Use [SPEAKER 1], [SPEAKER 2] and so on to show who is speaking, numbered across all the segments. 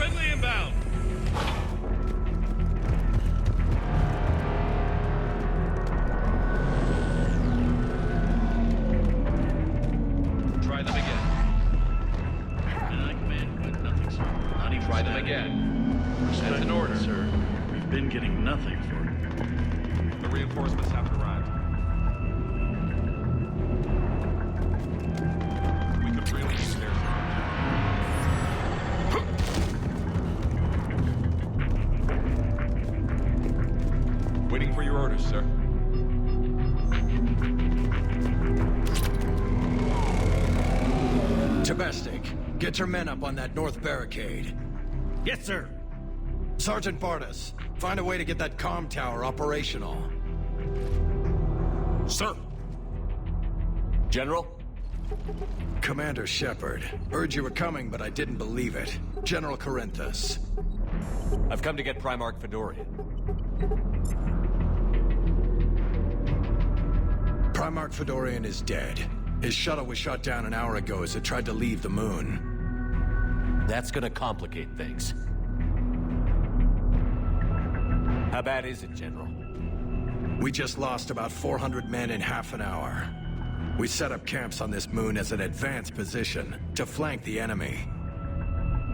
[SPEAKER 1] Friendly inbound. Try them again.
[SPEAKER 2] And I command with nothing, sir. Not even
[SPEAKER 1] Try them
[SPEAKER 2] static.
[SPEAKER 1] again.
[SPEAKER 2] Respect,
[SPEAKER 1] That's an order.
[SPEAKER 2] sir. We've been getting nothing for it.
[SPEAKER 1] The reinforcements haven't arrived. We could really use their Waiting for your orders, sir.
[SPEAKER 3] Domestic, get your men up on that north barricade.
[SPEAKER 2] Yes, sir.
[SPEAKER 3] Sergeant Bartas, find a way to get that comm tower operational.
[SPEAKER 4] Sir. General?
[SPEAKER 3] Commander Shepard, heard you were coming, but I didn't believe it. General Corinthus.
[SPEAKER 4] I've come to get Primarch Fedorian.
[SPEAKER 3] Primarch Fedorian is dead. His shuttle was shot down an hour ago as it tried to leave the moon.
[SPEAKER 4] That's gonna complicate things. How bad is it, General?
[SPEAKER 3] We just lost about 400 men in half an hour. We set up camps on this moon as an advanced position to flank the enemy.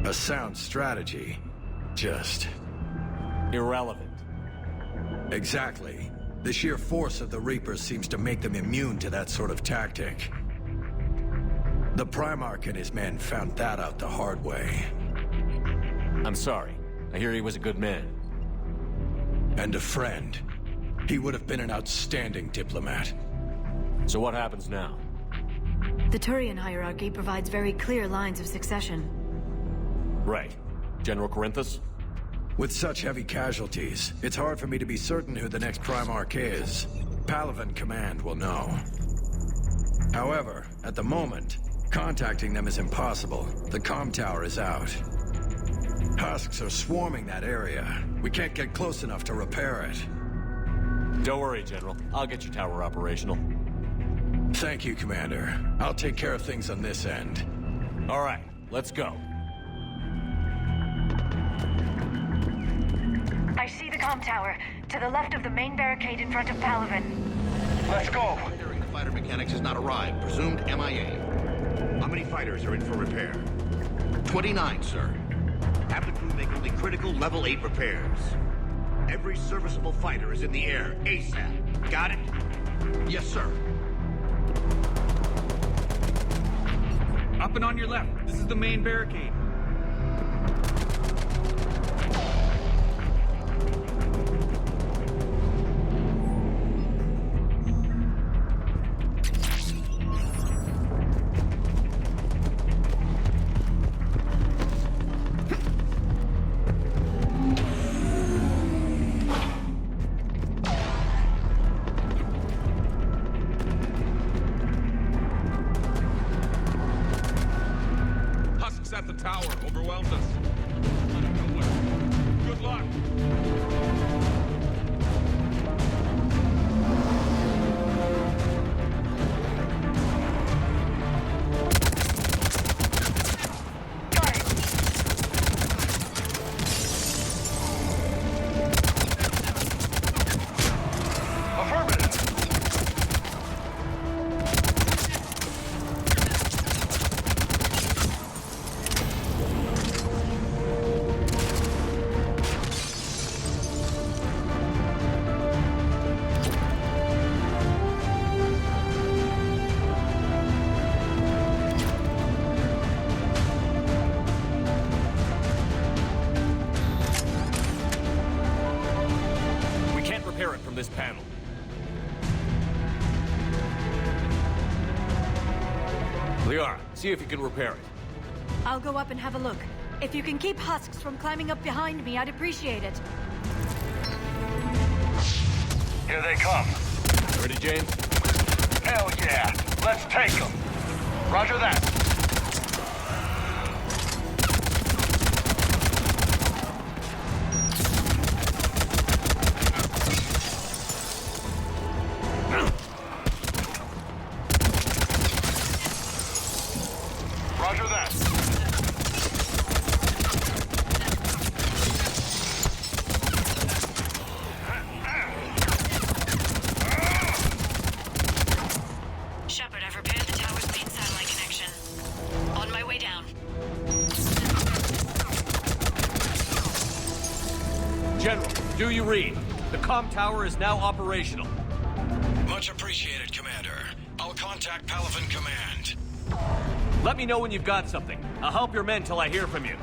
[SPEAKER 3] A sound strategy. Just...
[SPEAKER 4] Irrelevant.
[SPEAKER 3] Exactly. The sheer force of the Reapers seems to make them immune to that sort of tactic. The Primarch and his men found that out the hard way.
[SPEAKER 4] I'm sorry. I hear he was a good man.
[SPEAKER 3] And a friend. He would have been an outstanding diplomat.
[SPEAKER 4] So what happens now?
[SPEAKER 5] The Turian hierarchy provides very clear lines of succession.
[SPEAKER 4] Right. General Corinthus?
[SPEAKER 3] With such heavy casualties, it's hard for me to be certain who the next Primarch is. Palaven Command will know. However, at the moment, contacting them is impossible. The comm tower is out. Husks are swarming that area. We can't get close enough to repair it.
[SPEAKER 4] Don't worry, General. I'll get your tower operational.
[SPEAKER 3] Thank you, Commander. I'll take care of things on this end.
[SPEAKER 4] All right, let's go.
[SPEAKER 5] I see the comm tower, to the left of the main barricade in front of Palaven.
[SPEAKER 6] Let's go!
[SPEAKER 7] Hearing the fighter mechanics has not arrived. Presumed MIA.
[SPEAKER 6] How many fighters are in for repair?
[SPEAKER 7] 29, sir.
[SPEAKER 6] Have the crew make only critical level 8 repairs. Every serviceable fighter is in the air, ASAP. Got it?
[SPEAKER 7] Yes, sir.
[SPEAKER 1] Up and on your left. This is the main barricade. At the tower overwhelmed us. Out of nowhere. Good luck.
[SPEAKER 4] This panel. Liara, see if you can repair it.
[SPEAKER 5] I'll go up and have a look. If you can keep husks from climbing up behind me, I'd appreciate it.
[SPEAKER 6] Here they come.
[SPEAKER 4] Ready, James?
[SPEAKER 6] Hell yeah! Let's take them! Roger that! Roger that!
[SPEAKER 4] Do you read? The comm tower is now operational.
[SPEAKER 3] Much appreciated, Commander. I'll contact Palavan Command.
[SPEAKER 4] Let me know when you've got something. I'll help your men till I hear from you.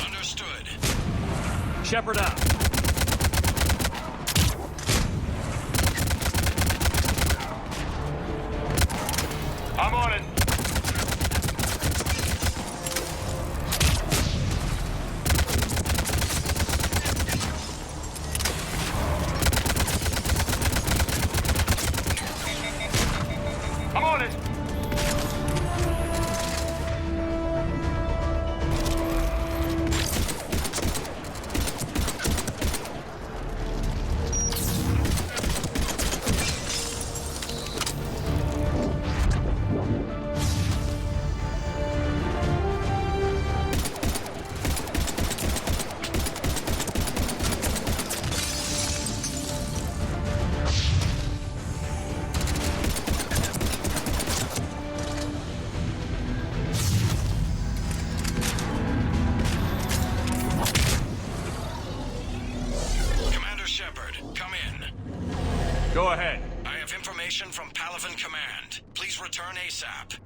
[SPEAKER 3] Understood.
[SPEAKER 4] Shepard out.
[SPEAKER 1] I'm on it. I'm on it.
[SPEAKER 4] Go ahead.
[SPEAKER 3] I have information from Palavan Command. Please return ASAP.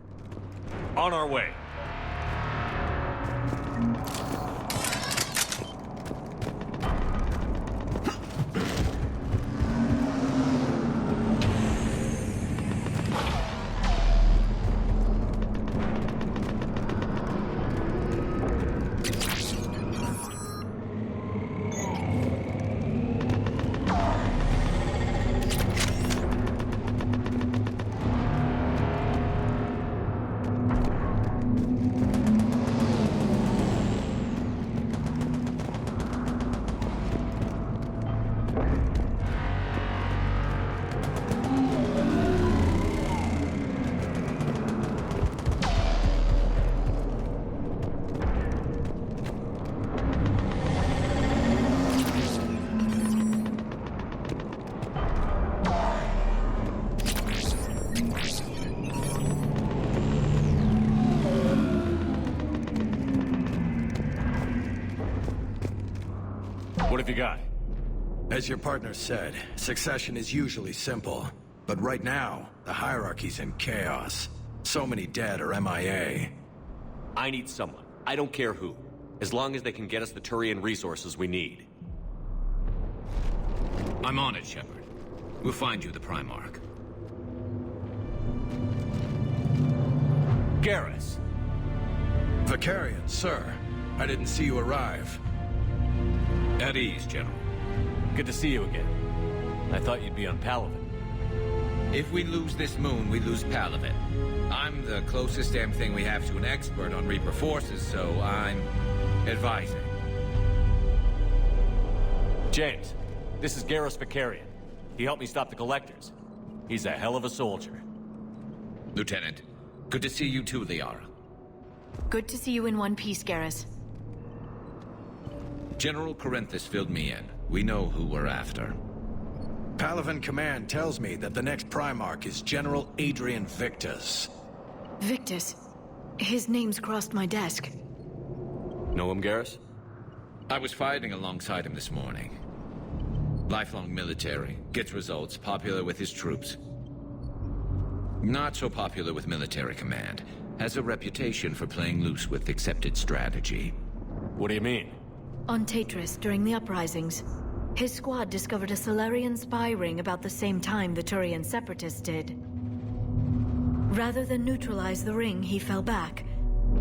[SPEAKER 4] On our way. What have you got?
[SPEAKER 3] As your partner said, succession is usually simple. But right now, the hierarchy's in chaos. So many dead or MIA.
[SPEAKER 4] I need someone. I don't care who. As long as they can get us the Turian resources we need.
[SPEAKER 8] I'm on it, Shepard. We'll find you the Primarch.
[SPEAKER 4] Garrus.
[SPEAKER 3] Vicarian, sir. I didn't see you arrive.
[SPEAKER 8] At ease, General.
[SPEAKER 4] Good to see you again. I thought you'd be on Palavan.
[SPEAKER 9] If we lose this moon, we lose Palavan. I'm the closest damn thing we have to an expert on Reaper forces, so I'm advising.
[SPEAKER 4] James, this is Garrus Vicarian. He helped me stop the Collectors. He's a hell of a soldier.
[SPEAKER 9] Lieutenant, good to see you too, Liara.
[SPEAKER 5] Good to see you in one piece, Garrus.
[SPEAKER 9] General Corinthus filled me in. We know who we're after.
[SPEAKER 3] Palavan Command tells me that the next Primarch is General Adrian Victus.
[SPEAKER 5] Victus. His name's crossed my desk.
[SPEAKER 4] Know him, Garrus?
[SPEAKER 9] I was fighting alongside him this morning. Lifelong military, gets results, popular with his troops. Not so popular with military command. Has a reputation for playing loose with accepted strategy.
[SPEAKER 4] What do you mean?
[SPEAKER 5] On Tatris, during the uprisings, his squad discovered a Solarian spy ring about the same time the Turian Separatists did. Rather than neutralize the ring, he fell back.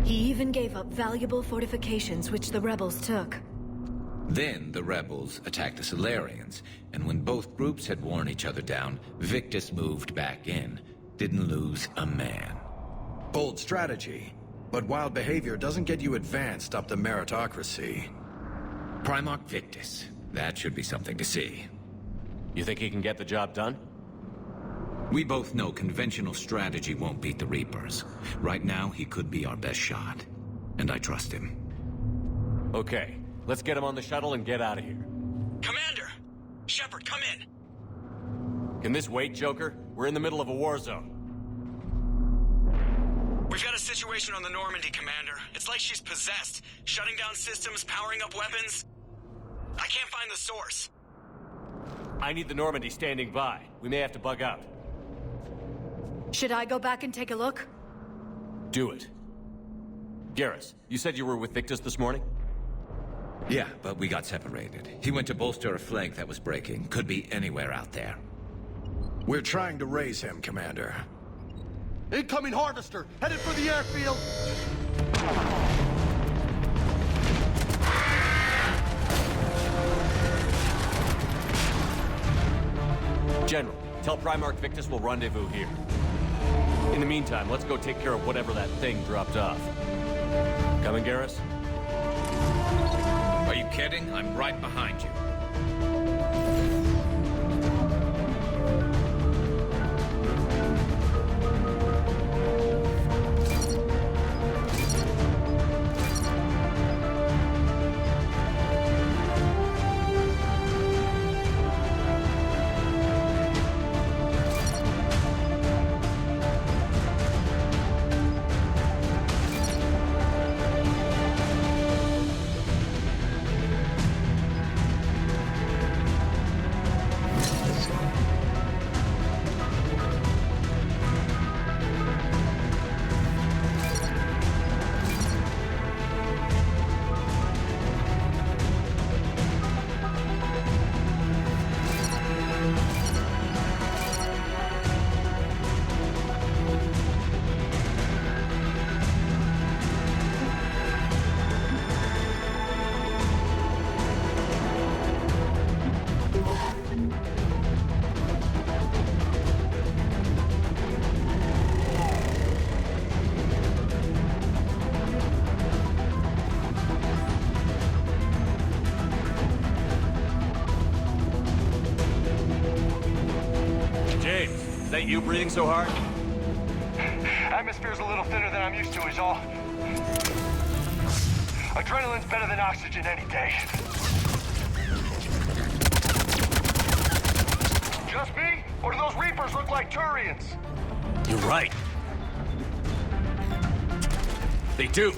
[SPEAKER 5] He even gave up valuable fortifications which the rebels took.
[SPEAKER 9] Then the rebels attacked the Solarians, and when both groups had worn each other down, Victus moved back in. Didn't lose a man.
[SPEAKER 3] Bold strategy, but wild behavior doesn't get you advanced up the meritocracy.
[SPEAKER 9] Primarch Victus. That should be something to see.
[SPEAKER 4] You think he can get the job done?
[SPEAKER 9] We both know conventional strategy won't beat the Reapers. Right now, he could be our best shot. And I trust him.
[SPEAKER 4] Okay, let's get him on the shuttle and get out of here.
[SPEAKER 10] Commander! Shepard, come in!
[SPEAKER 4] Can this wait, Joker? We're in the middle of a war zone.
[SPEAKER 10] We've got a situation on the Normandy, Commander. It's like she's possessed. Shutting down systems, powering up weapons. I can't find the source.
[SPEAKER 4] I need the Normandy standing by. We may have to bug out.
[SPEAKER 5] Should I go back and take a look?
[SPEAKER 4] Do it. Garrus, you said you were with Victus this morning?
[SPEAKER 9] Yeah, but we got separated. He went to bolster a flank that was breaking. Could be anywhere out there.
[SPEAKER 3] We're trying to raise him, Commander.
[SPEAKER 11] Incoming harvester, headed for the airfield.
[SPEAKER 4] General, tell Primarch Victus we'll rendezvous here. In the meantime, let's go take care of whatever that thing dropped off. Coming, Garrus?
[SPEAKER 8] Are you kidding? I'm right behind you.
[SPEAKER 4] Is that you breathing so hard?
[SPEAKER 11] Atmosphere's a little thinner than I'm used to, is all. Adrenaline's better than oxygen any day. Just me? Or do those Reapers look like Turians?
[SPEAKER 4] You're right. They do.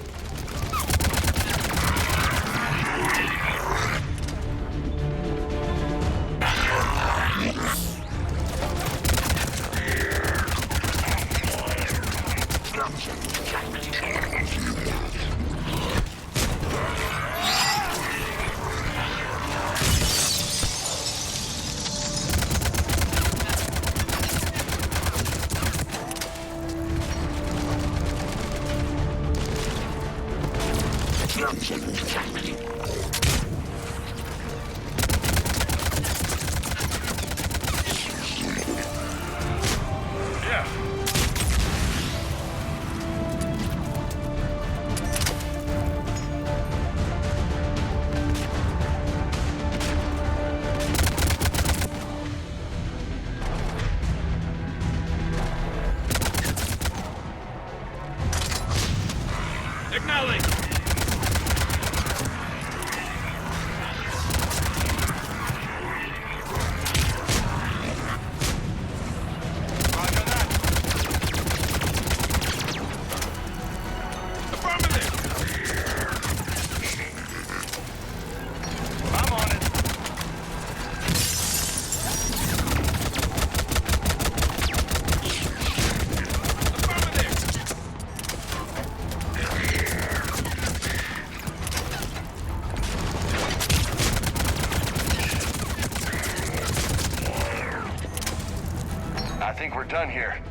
[SPEAKER 11] I think we're done here.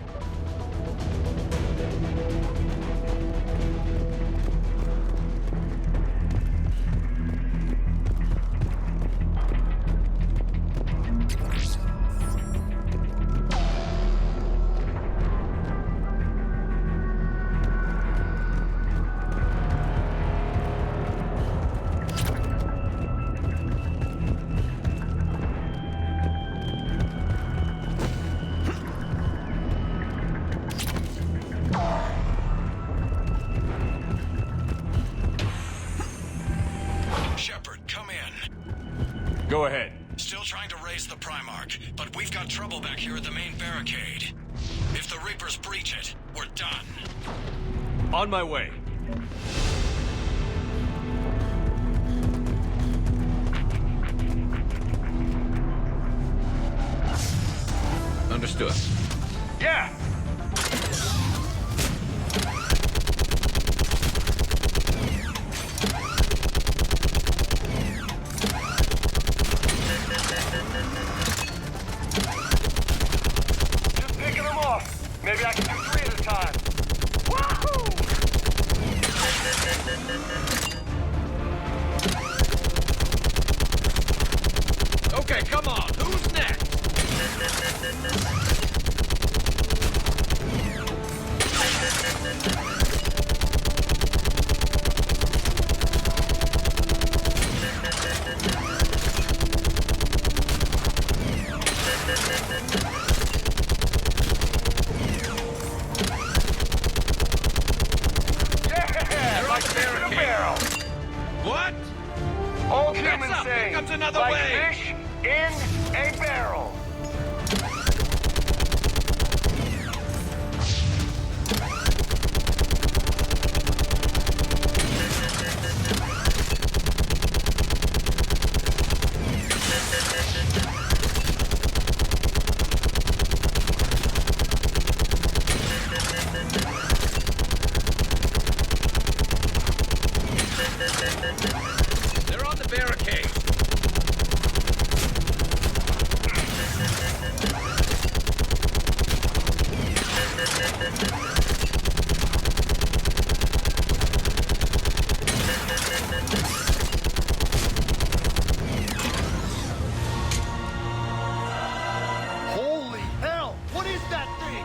[SPEAKER 4] Go ahead.
[SPEAKER 3] Still trying to raise the Primarch, but we've got trouble back here at the main barricade. If the Reapers breach it, we're done.
[SPEAKER 4] On my way.
[SPEAKER 9] Understood.
[SPEAKER 11] Yeah! Just picking them off. Maybe I can do 3 at a time. Wahoo!
[SPEAKER 9] Okay, come on. Who's next?
[SPEAKER 11] Yeah! Like fish in a barrel.
[SPEAKER 9] What?
[SPEAKER 11] Old
[SPEAKER 9] That's
[SPEAKER 11] humans
[SPEAKER 9] up.
[SPEAKER 11] say,
[SPEAKER 9] Here comes another
[SPEAKER 11] like
[SPEAKER 9] wave.
[SPEAKER 11] fish in a barrel.
[SPEAKER 9] They're on the barricade.
[SPEAKER 11] Holy hell! What is that thing?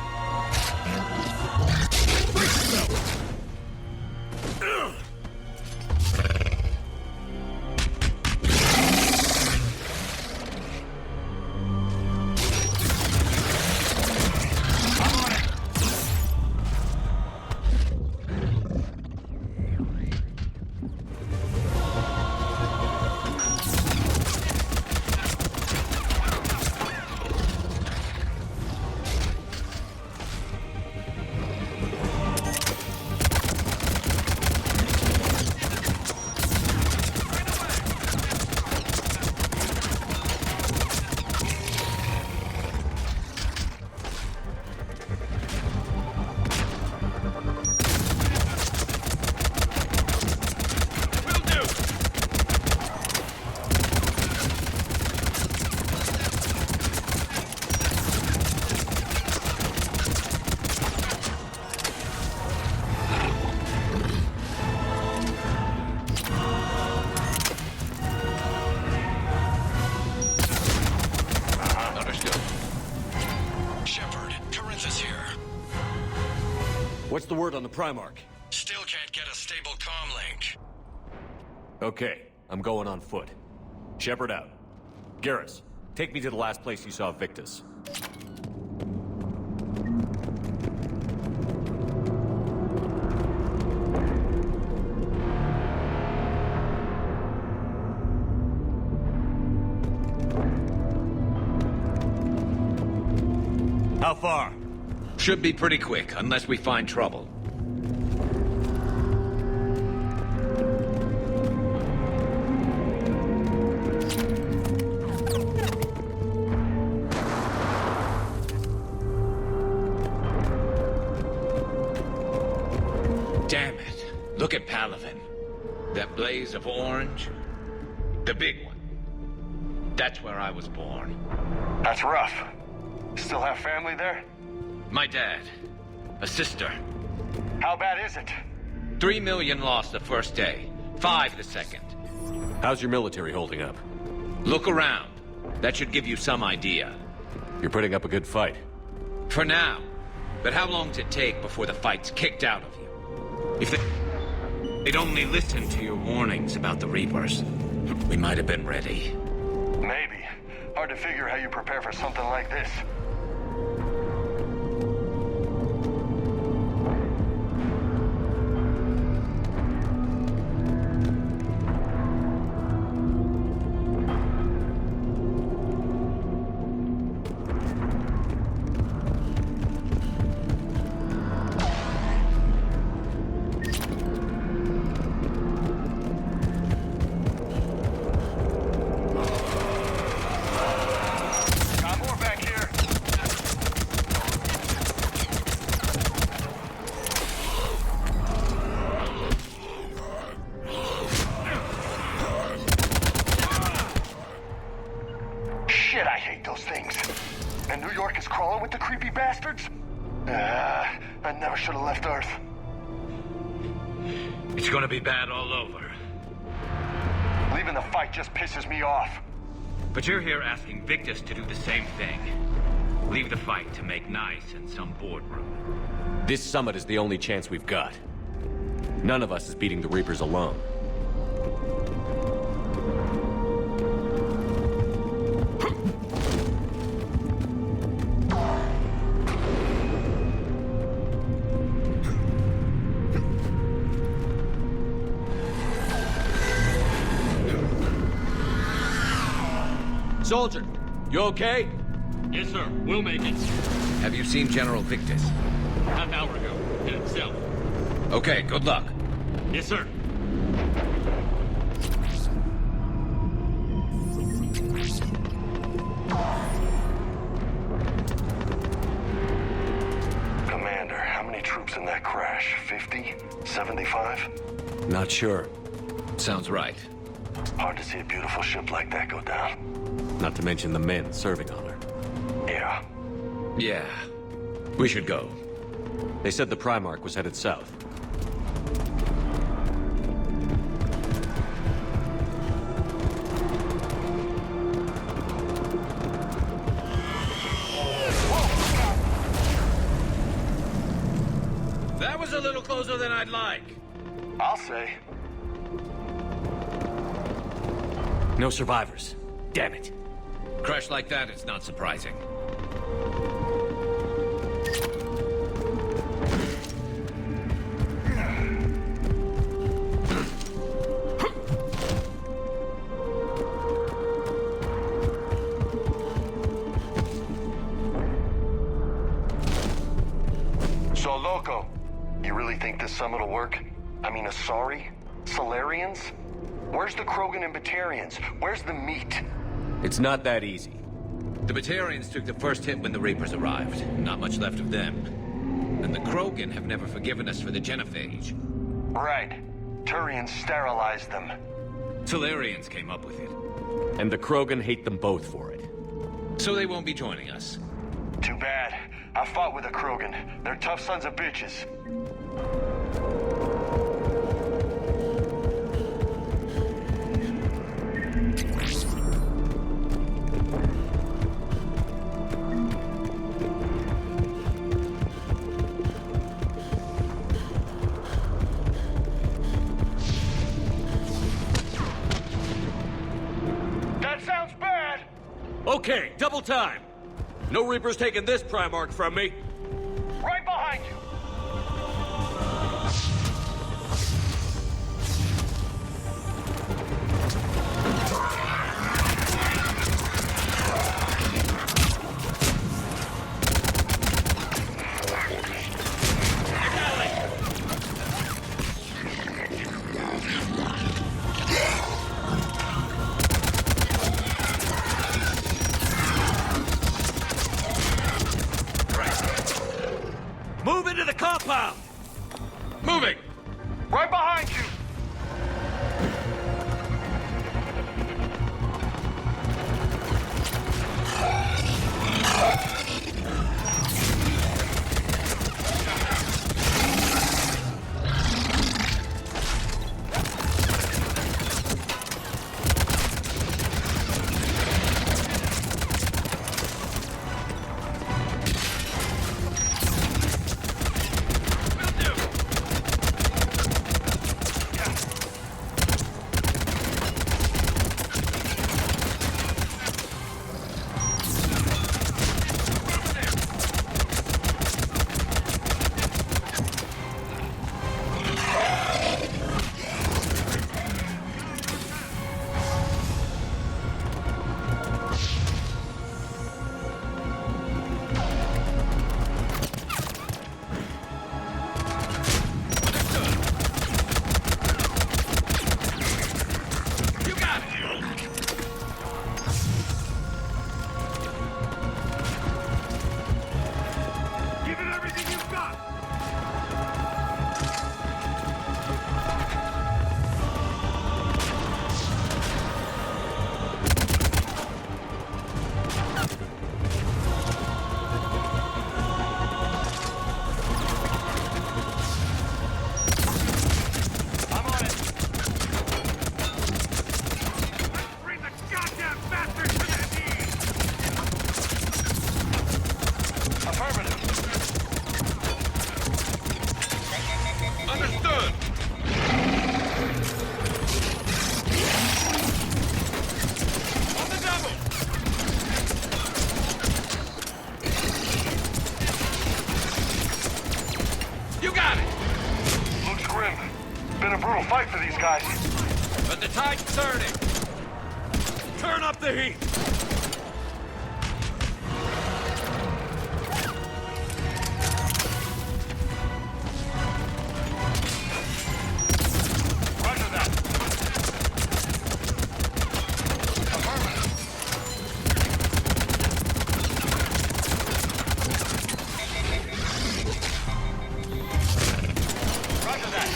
[SPEAKER 4] What's the word on the Primarch?
[SPEAKER 10] Still can't get a stable comm link.
[SPEAKER 4] Okay, I'm going on foot. Shepard out. Garrus, take me to the last place you saw Victus. How far?
[SPEAKER 9] Should be pretty quick, unless we find trouble. Damn it. Look at Palaven. That blaze of orange. The big one. That's where I was born.
[SPEAKER 11] That's rough. Still have family there?
[SPEAKER 9] My dad. A sister.
[SPEAKER 11] How bad is it?
[SPEAKER 9] 3 million lost the first day. 5 the second.
[SPEAKER 4] How's your military holding up?
[SPEAKER 9] Look around. That should give you some idea.
[SPEAKER 4] You're putting up a good fight.
[SPEAKER 9] For now. But how long does it take before the fight's kicked out of you? If they'd only listened to your warnings about the Reapers, we might have been ready.
[SPEAKER 11] Maybe. Hard to figure how you prepare for something like this. Got more back here. I never should have left Earth.
[SPEAKER 6] It's gonna be bad all over.
[SPEAKER 11] Leaving the fight just pisses me off.
[SPEAKER 8] But you're here asking Victus to do the same thing. Leave the fight to make nice in some boardroom.
[SPEAKER 4] This summit is the only chance we've got. None of us is beating the Reapers alone. Soldier, you okay?
[SPEAKER 2] Yes, sir. We'll make it.
[SPEAKER 9] Have you seen General Victus?
[SPEAKER 2] Half hour ago. Headed south.
[SPEAKER 9] Okay, good luck.
[SPEAKER 2] Yes, sir.
[SPEAKER 11] Commander, how many troops in that crash? 50? 75?
[SPEAKER 4] Not sure.
[SPEAKER 9] Sounds right.
[SPEAKER 11] Hard to see a beautiful ship like that go down.
[SPEAKER 4] Not to mention the men serving on her.
[SPEAKER 11] Yeah.
[SPEAKER 9] Yeah. We should go.
[SPEAKER 4] They said the Primarch was headed south.
[SPEAKER 9] That was a little closer than I'd like.
[SPEAKER 11] I'll say.
[SPEAKER 4] No survivors. Damn it.
[SPEAKER 9] Crash like that, it's not surprising.
[SPEAKER 11] So, Loco, you really think this summit will work? I mean, Asari? Solarians? Where's the Krogan and Batarians? Where's the meat?
[SPEAKER 4] It's not that easy.
[SPEAKER 9] The Batarians took the first hit when the Reapers arrived. Not much left of them. And the Krogan have never forgiven us for the genophage.
[SPEAKER 11] Right. Turians sterilized them.
[SPEAKER 9] Solarians came up with it.
[SPEAKER 4] And the Krogan hate them both for it.
[SPEAKER 9] So they won't be joining us.
[SPEAKER 11] Too bad. I fought with a Krogan. They're tough sons of bitches. That sounds bad!
[SPEAKER 4] Okay, double time. No Reapers taking this Primarch from me.
[SPEAKER 11] Right behind you!
[SPEAKER 4] Move into the compound!
[SPEAKER 9] Moving!
[SPEAKER 11] Right behind you! a brutal fight for these guys.
[SPEAKER 9] But the tide's turning. Turn up the heat.
[SPEAKER 11] Roger that. Roger that.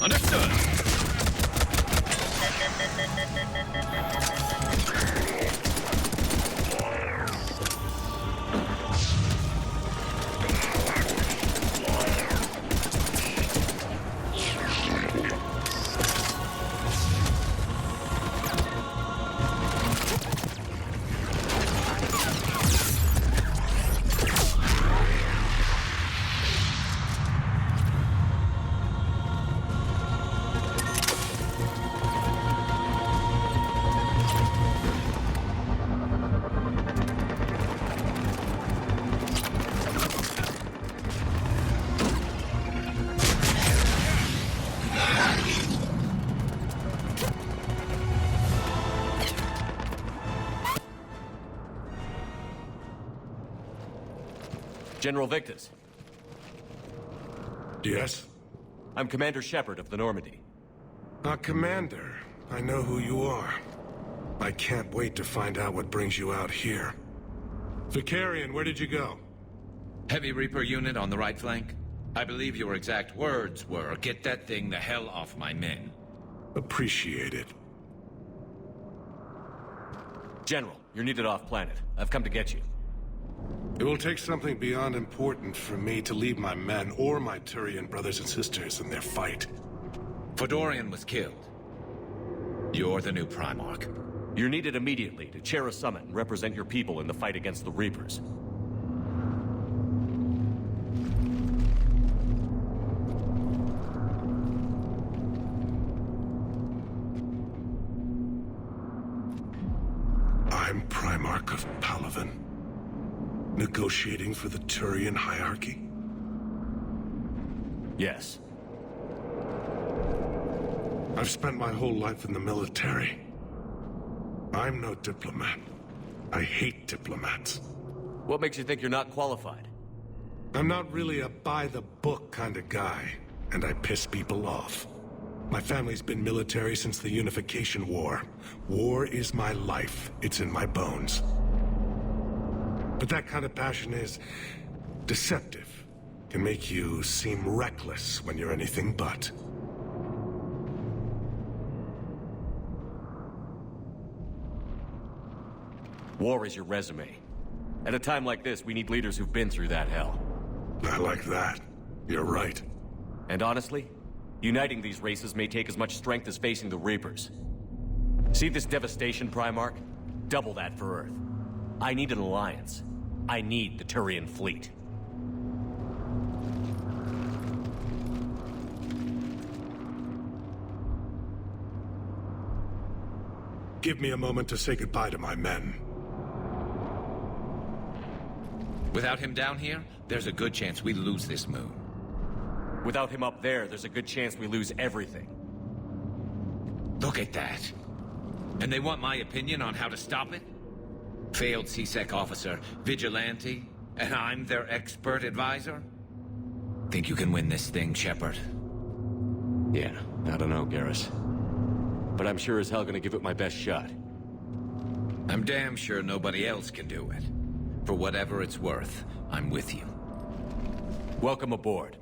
[SPEAKER 9] Understood.
[SPEAKER 4] General Victus.
[SPEAKER 12] Yes?
[SPEAKER 4] I'm Commander Shepard of the Normandy.
[SPEAKER 12] Commander. I know who you are. I can't wait to find out what brings you out here. Vicarian, where did you go?
[SPEAKER 9] Heavy Reaper unit on the right flank. I believe your exact words were, "Get that thing the hell off my men."
[SPEAKER 12] Appreciate it.
[SPEAKER 4] General, you're needed off-planet. I've come to get you.
[SPEAKER 12] It will take something beyond important for me to leave my men or my Turian brothers and sisters in their fight.
[SPEAKER 9] Fedorian was killed. You're the new Primarch.
[SPEAKER 4] You're needed immediately to chair a summit and represent your people in the fight against the Reapers.
[SPEAKER 12] I'm Primarch of Palaven. Negotiating for the Turian hierarchy?
[SPEAKER 4] Yes.
[SPEAKER 12] I've spent my whole life in the military. I'm no diplomat. I hate diplomats.
[SPEAKER 4] What makes you think you're not qualified?
[SPEAKER 12] I'm not really a by-the-book kind of guy, and I piss people off. My family's been military since the Unification War. War is my life. It's in my bones. But that kind of passion is deceptive. Can make you seem reckless when you're anything but.
[SPEAKER 4] War is your resume. At a time like this, we need leaders who've been through that hell.
[SPEAKER 12] I like that. You're right.
[SPEAKER 4] And honestly, uniting these races may take as much strength as facing the Reapers. See this devastation, Primarch? Double that for Earth. I need an alliance. I need the Turian fleet.
[SPEAKER 12] Give me a moment to say goodbye to my men.
[SPEAKER 9] Without him down here, there's a good chance we lose this moon.
[SPEAKER 4] Without him up there, there's a good chance we lose everything.
[SPEAKER 9] Look at that. And they want my opinion on how to stop it? Failed CSEC officer, vigilante, and I'm their expert advisor? Think you can win this thing, Shepard?
[SPEAKER 4] Yeah, I don't know, Garrus. But I'm sure as hell gonna give it my best shot.
[SPEAKER 9] I'm damn sure nobody else can do it. For whatever it's worth, I'm with you.
[SPEAKER 4] Welcome aboard.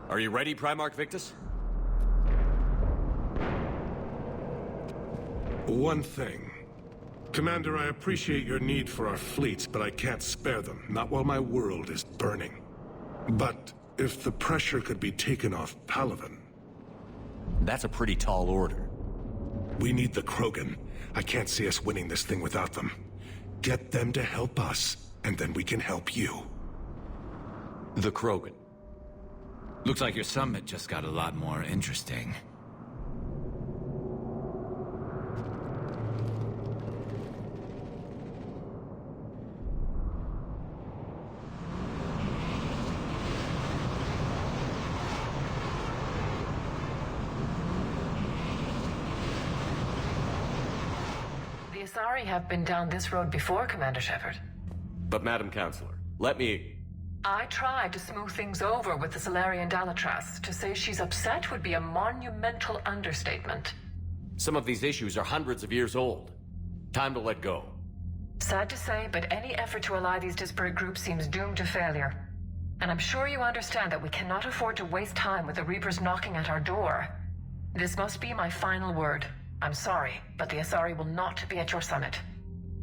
[SPEAKER 4] Are you ready, Primarch Victus?
[SPEAKER 12] One thing. Commander, I appreciate your need for our fleets, but I can't spare them. Not while my world is burning. But if the pressure could be taken off Palaven,
[SPEAKER 4] That's a pretty tall order.
[SPEAKER 12] We need the Krogan. I can't see us winning this thing without them. Get them to help us, and then we can help you.
[SPEAKER 9] The Krogan. Looks like your summit just got a lot more interesting.
[SPEAKER 13] The Asari have been down this road before, Commander Shepard.
[SPEAKER 4] But Madam Counselor, let me...
[SPEAKER 13] I tried to smooth things over with the Solarian Dalatras. To say she's upset would be a monumental understatement.
[SPEAKER 4] Some of these issues are hundreds of years old. Time to let go.
[SPEAKER 13] Sad to say, but any effort to ally these disparate groups seems doomed to failure. And I'm sure you understand that we cannot afford to waste time with the Reapers knocking at our door. This must be my final word. I'm sorry, but the Asari will not be at your summit.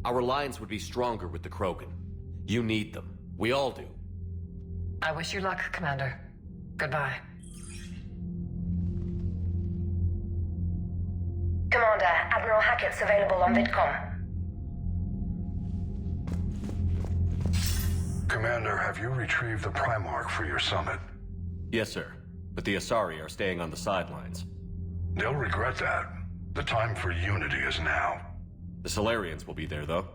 [SPEAKER 4] Our alliance would be stronger with the Krogan. You need them. We all do.
[SPEAKER 13] I wish you luck, Commander. Goodbye.
[SPEAKER 14] Commander, Admiral Hackett's available on VidCom.
[SPEAKER 15] Commander, have you retrieved the Primarch for your summit?
[SPEAKER 4] Yes, sir. But the Asari are staying on the sidelines.
[SPEAKER 15] They'll regret that. The time for unity is now.
[SPEAKER 4] The Solarians will be there, though.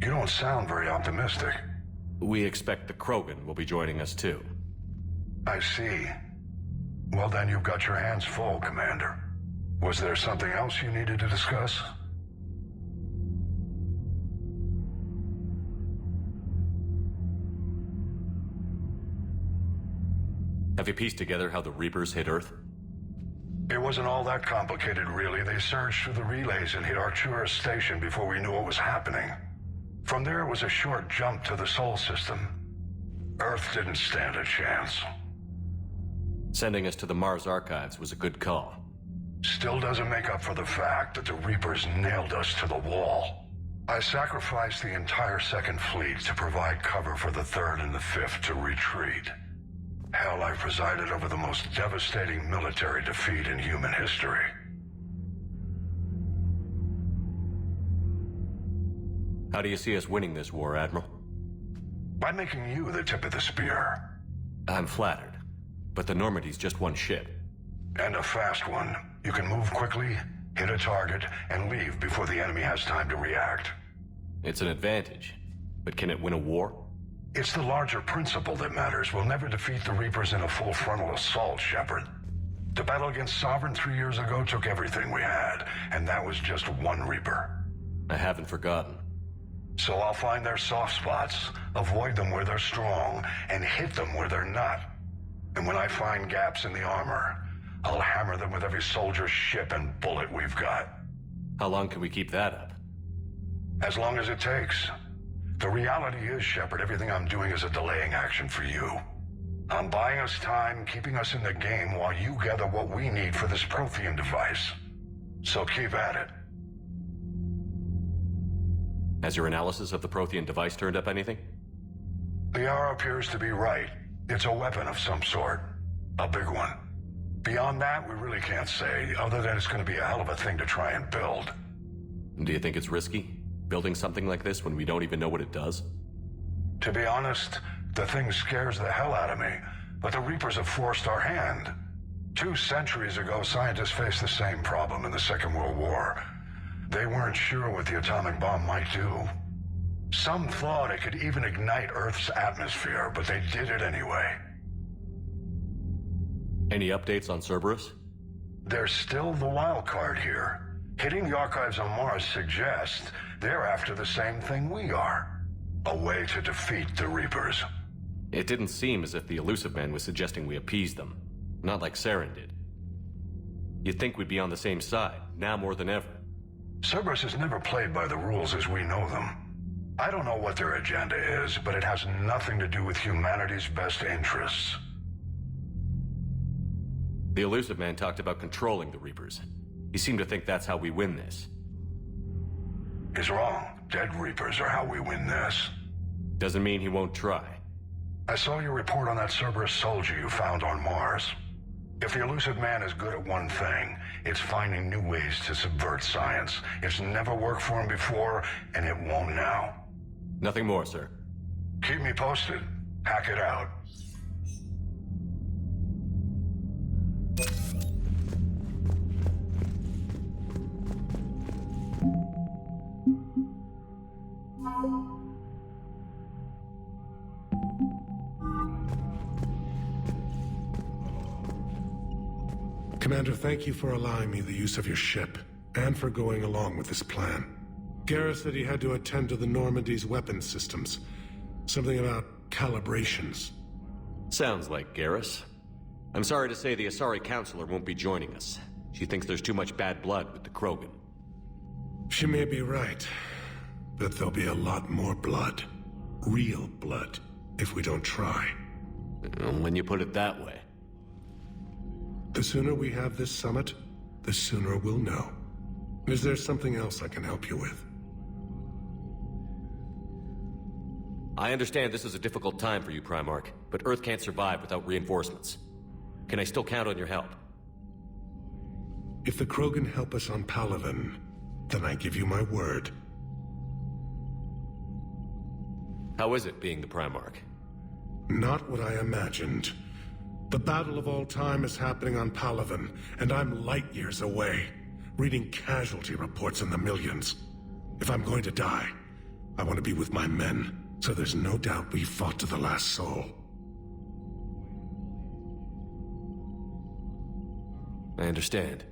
[SPEAKER 15] You don't sound very optimistic.
[SPEAKER 4] We expect the Krogan will be joining us, too.
[SPEAKER 15] I see. Well, then you've got your hands full, Commander. Was there something else you needed to discuss?
[SPEAKER 4] Have you pieced together how the Reapers hit Earth?
[SPEAKER 15] It wasn't all that complicated, really. They surged through the relays and hit Artura's station before we knew what was happening. From there, it was a short jump to the Sol system. Earth didn't stand a chance.
[SPEAKER 4] Sending us to the Mars archives was a good call.
[SPEAKER 15] Still doesn't make up for the fact that the Reapers nailed us to the wall. I sacrificed the entire Second Fleet to provide cover for the Third and the Fifth to retreat. Hell, I presided over the most devastating military defeat in human history.
[SPEAKER 4] How do you see us winning this war, Admiral?
[SPEAKER 15] By making you the tip of the spear.
[SPEAKER 4] I'm flattered, but the Normandy's just one ship.
[SPEAKER 15] And a fast one. You can move quickly, hit a target, and leave before the enemy has time to react.
[SPEAKER 4] It's an advantage, but can it win a war?
[SPEAKER 15] It's the larger principle that matters. We'll never defeat the Reapers in a full frontal assault, Shepard. The battle against Sovereign 3 years ago took everything we had, and that was just one Reaper.
[SPEAKER 4] I haven't forgotten.
[SPEAKER 15] So I'll find their soft spots, avoid them where they're strong, and hit them where they're not. And when I find gaps in the armor, I'll hammer them with every soldier, ship, and bullet we've got.
[SPEAKER 4] How long can we keep that up?
[SPEAKER 15] As long as it takes. The reality is, Shepard, everything I'm doing is a delaying action for you. I'm buying us time, keeping us in the game while you gather what we need for this Prothean device. So keep at it.
[SPEAKER 4] Has your analysis of the Prothean device turned up anything?
[SPEAKER 15] The hour appears to be right. It's a weapon of some sort. A big one. Beyond that, we really can't say, other than it's going to be a hell of a thing to try and build.
[SPEAKER 4] Do you think it's risky? Building something like this when we don't even know what it does?
[SPEAKER 15] To be honest, the thing scares the hell out of me, but the Reapers have forced our hand. 2 centuries ago, scientists faced the same problem in the Second World War. They weren't sure what the atomic bomb might do. Some thought it could even ignite Earth's atmosphere, but they did it anyway.
[SPEAKER 4] Any updates on Cerberus?
[SPEAKER 15] They're still the wild card here. Hitting the archives on Mars suggests they're after the same thing we are. A way to defeat the Reapers.
[SPEAKER 4] It didn't seem as if the Elusive Man was suggesting we appease them. Not like Saren did. You'd think we'd be on the same side, now more than ever.
[SPEAKER 15] Cerberus has never played by the rules as we know them. I don't know what their agenda is, but it has nothing to do with humanity's best interests.
[SPEAKER 4] The Elusive Man talked about controlling the Reapers. He seemed to think that's how we win this.
[SPEAKER 15] He's wrong. Dead Reapers are how we win this.
[SPEAKER 4] Doesn't mean he won't try.
[SPEAKER 15] I saw your report on that Cerberus soldier you found on Mars. If the elusive man is good at one thing, it's finding new ways to subvert science. It's never worked for him before, and it won't now.
[SPEAKER 4] Nothing more, sir.
[SPEAKER 15] Keep me posted. Hack it out.
[SPEAKER 12] Commander, thank you for allowing me the use of your ship, and for going along with this plan. Garrus said he had to attend to the Normandy's weapons systems. Something about calibrations.
[SPEAKER 4] Sounds like Garrus. I'm sorry to say the Asari Counselor won't be joining us. She thinks there's too much bad blood with the Krogan.
[SPEAKER 12] She may be right, but there'll be a lot more blood. Real blood, if we don't try.
[SPEAKER 4] When you put it that way.
[SPEAKER 12] The sooner we have this summit, the sooner we'll know. Is there something else I can help you with?
[SPEAKER 4] I understand this is a difficult time for you, Primarch, but Earth can't survive without reinforcements. Can I still count on your help?
[SPEAKER 12] If the Krogan help us on Palaven, then I give you my word.
[SPEAKER 4] How is it being the Primarch?
[SPEAKER 12] Not what I imagined. The battle of all time is happening on Palaven, and I'm light years away, reading casualty reports in the millions. If I'm going to die, I want to be with my men, so there's no doubt we fought to the last soul.
[SPEAKER 4] I understand.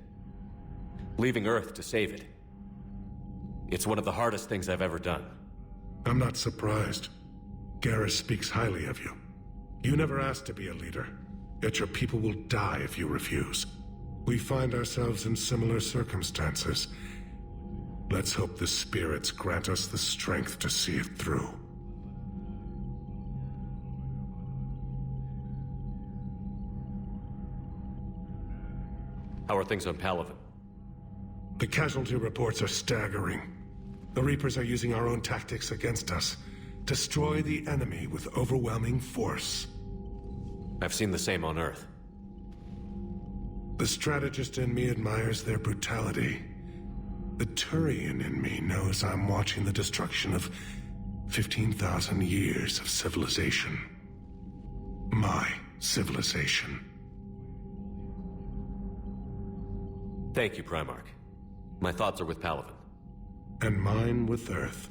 [SPEAKER 4] Leaving Earth to save it. It's one of the hardest things I've ever done.
[SPEAKER 12] I'm not surprised. Garrus speaks highly of you. You never asked to be a leader, yet your people will die if you refuse. We find ourselves in similar circumstances. Let's hope the spirits grant us the strength to see it through.
[SPEAKER 4] How are things on Palaven?
[SPEAKER 12] The casualty reports are staggering. The Reapers are using our own tactics against us. Destroy the enemy with overwhelming force.
[SPEAKER 4] I've seen the same on Earth.
[SPEAKER 12] The strategist in me admires their brutality. The Turian in me knows I'm watching the destruction of 15,000 years of civilization. My civilization.
[SPEAKER 4] Thank you, Primarch. My thoughts are with Palaven.
[SPEAKER 12] And mine with Earth.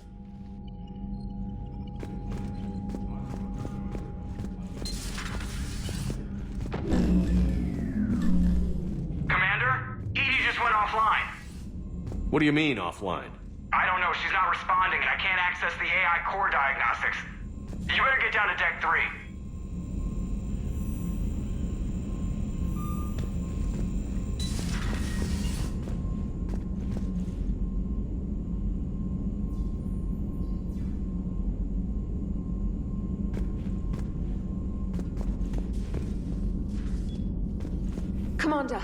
[SPEAKER 10] Commander? Edie just went offline.
[SPEAKER 4] What do you mean, offline?
[SPEAKER 10] I don't know, she's not responding and I can't access the AI core diagnostics. You better get down to Deck 3.
[SPEAKER 16] Commander,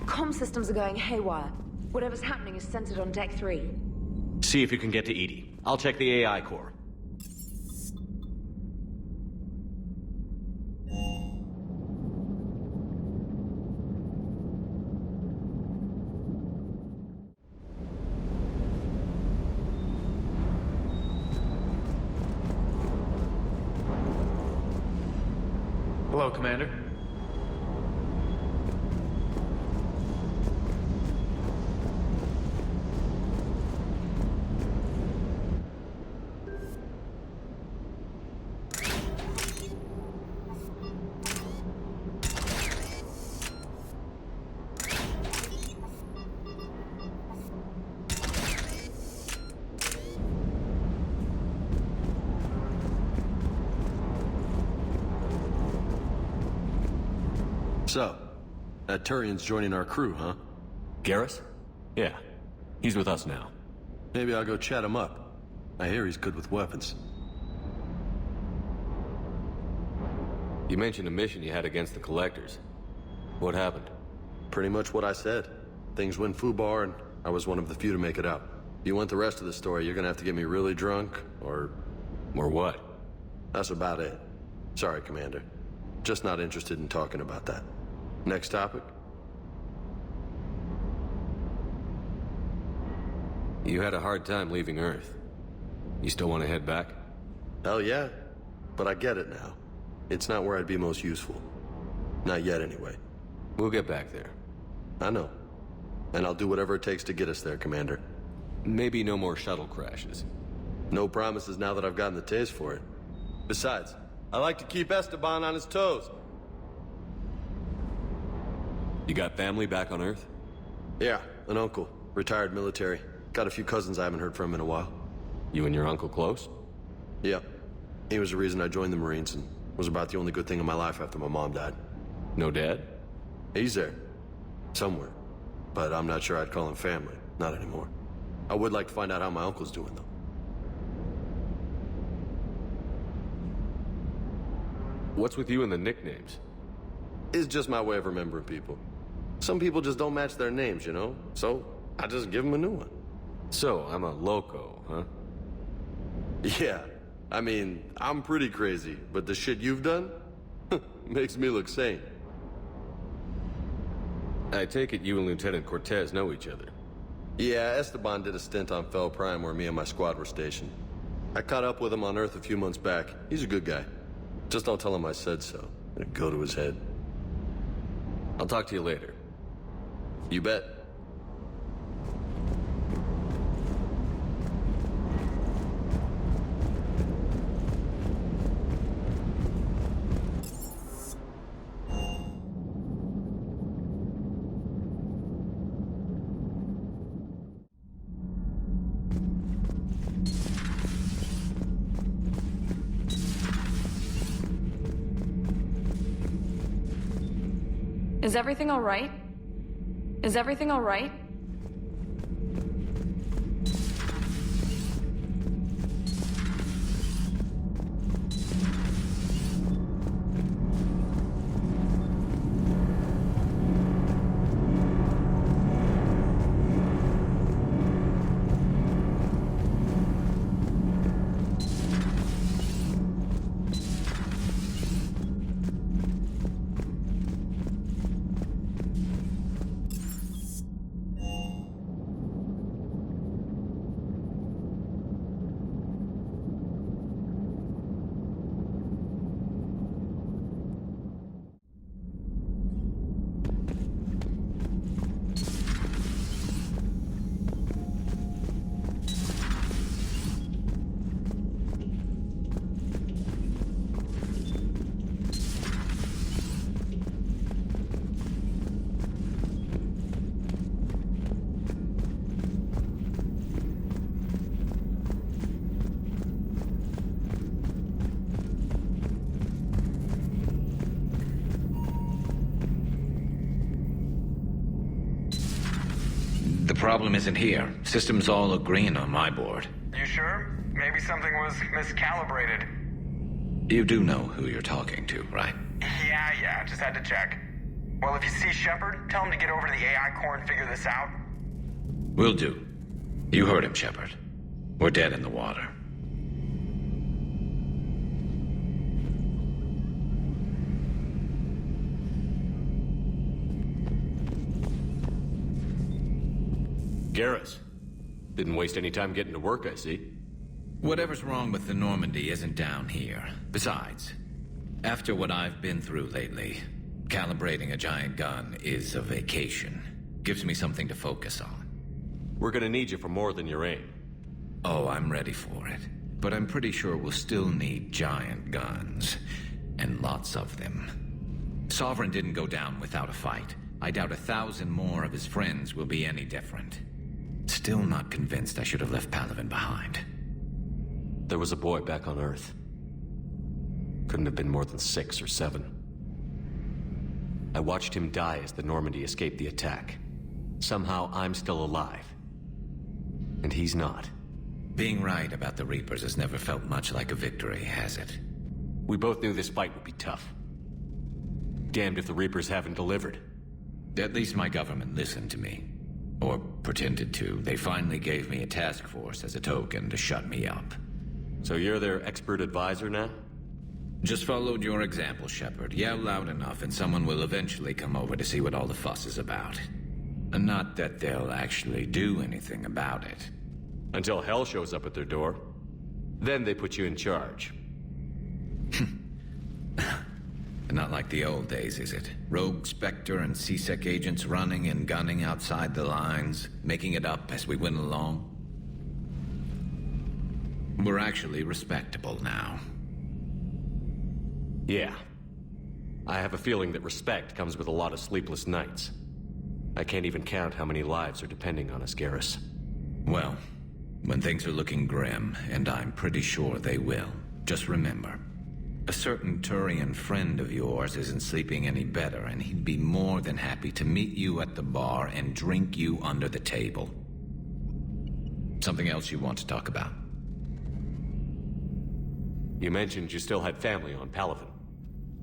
[SPEAKER 16] comm systems are going haywire. Whatever's happening is centered on Deck 3.
[SPEAKER 4] See if you can get to Edie. I'll check the AI core.
[SPEAKER 2] Hello, Commander.
[SPEAKER 17] So, that Turian's joining our crew, huh?
[SPEAKER 4] Garrus? Yeah. He's with us now.
[SPEAKER 17] Maybe I'll go chat him up. I hear he's good with weapons.
[SPEAKER 4] You mentioned a mission you had against the Collectors. What happened?
[SPEAKER 17] Pretty much what I said. Things went foobar, and I was one of the few to make it out. If you want the rest of the story, you're gonna have to get me really drunk, or...
[SPEAKER 4] Or what?
[SPEAKER 17] That's about it. Sorry, Commander. Just not interested in talking about that. Next topic?
[SPEAKER 4] You had a hard time leaving Earth. You still want to head back?
[SPEAKER 17] Hell yeah. But I get it now. It's not where I'd be most useful. Not yet, anyway.
[SPEAKER 4] We'll get back there.
[SPEAKER 17] I know. And I'll do whatever it takes to get us there, Commander.
[SPEAKER 4] Maybe no more shuttle crashes.
[SPEAKER 17] No promises now that I've gotten the taste for it. Besides, I like to keep Esteban on his toes.
[SPEAKER 4] You got family back on Earth?
[SPEAKER 17] Yeah, an uncle. Retired military. Got a few cousins I haven't heard from in a while.
[SPEAKER 4] You and your uncle close?
[SPEAKER 17] Yeah. He was the reason I joined the Marines and was about the only good thing in my life after my mom died.
[SPEAKER 4] No dad?
[SPEAKER 17] He's there. Somewhere. But I'm not sure I'd call him family. Not anymore. I would like to find out how my uncle's doing, though.
[SPEAKER 4] What's with you and the nicknames?
[SPEAKER 17] It's just my way of remembering people. Some people just don't match their names, you know? So, I just give them a new one.
[SPEAKER 4] So, I'm a loco, huh?
[SPEAKER 17] Yeah. I mean, I'm pretty crazy, but the shit you've done makes me look sane.
[SPEAKER 4] I take it you and Lieutenant Cortez know each other.
[SPEAKER 17] Yeah, Esteban did a stint on Fel Prime where me and my squad were stationed. I caught up with him on Earth a few months back. He's a good guy. Just don't tell him I said so. It'll go to his head.
[SPEAKER 4] I'll talk to you later.
[SPEAKER 17] You bet.
[SPEAKER 16] Is everything all right? Is everything all right?
[SPEAKER 8] The problem isn't here. Systems all are green on my board.
[SPEAKER 10] You sure? Maybe something was miscalibrated.
[SPEAKER 8] You do know who you're talking to, right?
[SPEAKER 10] Yeah, just had to check. Well, if you see Shepard, tell him to get over to the AI core and figure this out.
[SPEAKER 8] Will do. You heard him, Shepard. We're dead in the water.
[SPEAKER 4] Garrus. Didn't waste any time getting to work, I see.
[SPEAKER 9] Whatever's wrong with the Normandy isn't down here. Besides, after what I've been through lately, calibrating a giant gun is a vacation. Gives me something to focus on.
[SPEAKER 4] We're gonna need you for more than your aim.
[SPEAKER 9] Oh, I'm ready for it. But I'm pretty sure we'll still need giant guns. And lots of them. Sovereign didn't go down without a fight. I doubt 1,000 more of his friends will be any different. Still not convinced I should have left Palaven behind.
[SPEAKER 4] There was a boy back on Earth. Couldn't have been more than 6 or 7. I watched him die as the Normandy escaped the attack. Somehow I'm still alive. And he's not.
[SPEAKER 9] Being right about the Reapers has never felt much like a victory, has it?
[SPEAKER 4] We both knew this fight would be tough. Damned if the Reapers haven't delivered.
[SPEAKER 9] At least my government listened to me. Or pretended to. They finally gave me a task force as a token to shut me up.
[SPEAKER 4] So you're their expert advisor now?
[SPEAKER 9] Just followed your example, Shepard. Yell loud enough and someone will eventually come over to see what all the fuss is about. And not that they'll actually do anything about it.
[SPEAKER 4] Until hell shows up at their door. Then they put you in charge.
[SPEAKER 9] Not like the old days, is it? Rogue Spectre and C-Sec agents running and gunning outside the lines, making it up as we went along. We're actually respectable now.
[SPEAKER 4] Yeah. I have a feeling that respect comes with a lot of sleepless nights. I can't even count how many lives are depending on us, Garrus.
[SPEAKER 9] Well, when things are looking grim, and I'm pretty sure they will, just remember, a certain Turian friend of yours isn't sleeping any better, and he'd be more than happy to meet you at the bar and drink you under the table. Something else you want to talk about?
[SPEAKER 4] You mentioned you still had family on Palaven.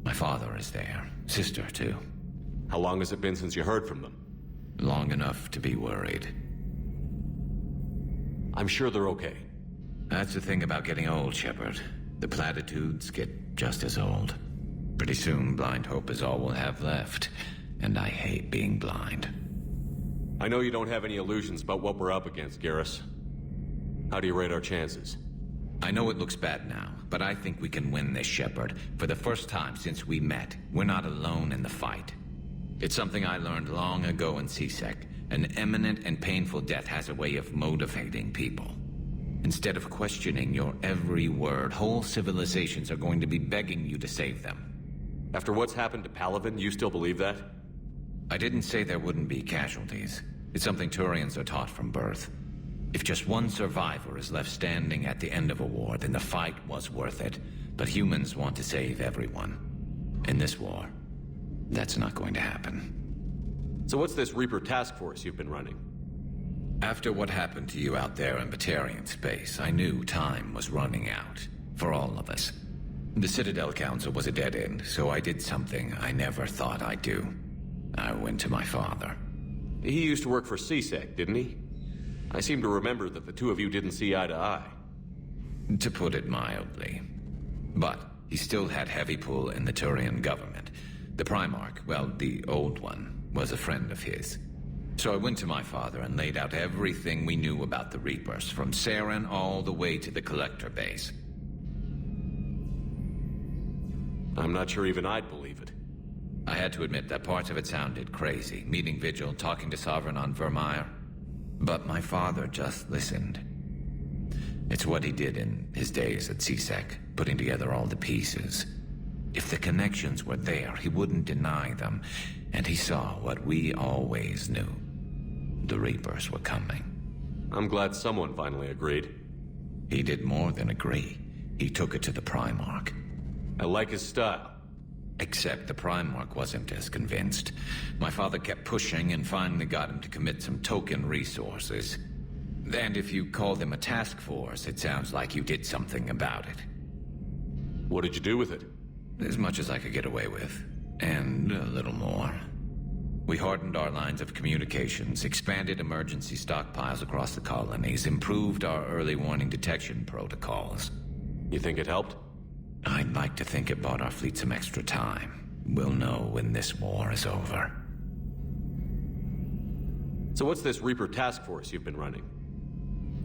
[SPEAKER 9] My father is there. Sister, too.
[SPEAKER 4] How long has it been since you heard from them?
[SPEAKER 9] Long enough to be worried.
[SPEAKER 4] I'm sure they're okay.
[SPEAKER 9] That's the thing about getting old, Shepard. The platitudes get just as old. Pretty soon, blind hope is all we'll have left. And I hate being blind.
[SPEAKER 4] I know you don't have any illusions about what we're up against, Garrus. How do you rate our chances?
[SPEAKER 9] I know it looks bad now, but I think we can win this, Shepard. For the first time since we met, we're not alone in the fight. It's something I learned long ago in C-Sec. An imminent and painful death has a way of motivating people. Instead of questioning your every word, whole civilizations are going to be begging you to save them.
[SPEAKER 4] After what's happened to Palaven, you still believe that?
[SPEAKER 9] I didn't say there wouldn't be casualties. It's something Turians are taught from birth. If just one survivor is left standing at the end of a war, then the fight was worth it. But humans want to save everyone. In this war, that's not going to happen.
[SPEAKER 4] So what's this Reaper task force you've been running?
[SPEAKER 9] After what happened to you out there in Batarian space, I knew time was running out. For all of us. The Citadel Council was a dead end, so I did something I never thought I'd do. I went to my father.
[SPEAKER 4] He used to work for C-Sec, didn't he? I seem to remember that the two of you didn't see eye to eye.
[SPEAKER 9] To put it mildly. But he still had heavy pull in the Turian government. The Primarch, well, the old one, was a friend of his. So I went to my father and laid out everything we knew about the Reapers, from Saren all the way to the Collector base.
[SPEAKER 4] I'm not sure even I'd believe it.
[SPEAKER 9] I had to admit that parts of it sounded crazy. Meeting Vigil, talking to Sovereign on Vermeer. But my father just listened. It's what he did in his days at C-Sec, putting together all the pieces. If the connections were there, he wouldn't deny them. And he saw what we always knew. The Reapers were coming.
[SPEAKER 4] I'm glad someone finally agreed.
[SPEAKER 9] He did more than agree. He took it to the Primarch.
[SPEAKER 4] I like his style.
[SPEAKER 9] Except the Primarch wasn't as convinced. My father kept pushing and finally got him to commit some token resources. And if you call them a task force, it sounds like you did something about it.
[SPEAKER 4] What did you do with it?
[SPEAKER 9] As much as I could get away with. And a little more. We hardened our lines of communications, expanded emergency stockpiles across the colonies, improved our early warning detection protocols.
[SPEAKER 4] You think it helped?
[SPEAKER 9] I'd like to think it bought our fleet some extra time. We'll know when this war is over.
[SPEAKER 4] So what's this Reaper task force you've been running?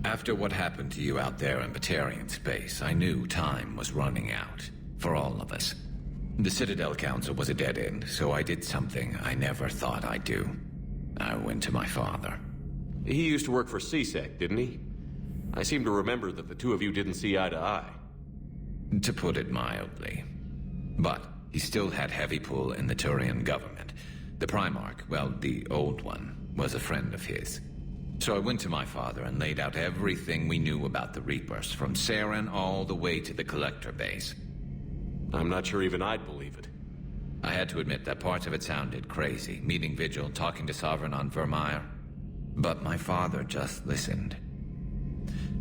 [SPEAKER 9] After what happened to you out there in Batarian space, I knew time was running out. For all of us. The Citadel Council was a dead end, so I did something I never thought I'd do. I went to my father.
[SPEAKER 4] He used to work for C-Sec, didn't he? I seem to remember that the two of you didn't see eye to eye.
[SPEAKER 9] To put it mildly. But he still had heavy pull in the Turian government. The Primarch, well, the old one, was a friend of his. So I went to my father and laid out everything we knew about the Reapers, from Saren all the way to the Collector base.
[SPEAKER 4] I'm not sure even I'd believe it.
[SPEAKER 9] I had to admit that parts of it sounded crazy. Meeting Vigil, talking to Sovereign on Vermeer. But my father just listened.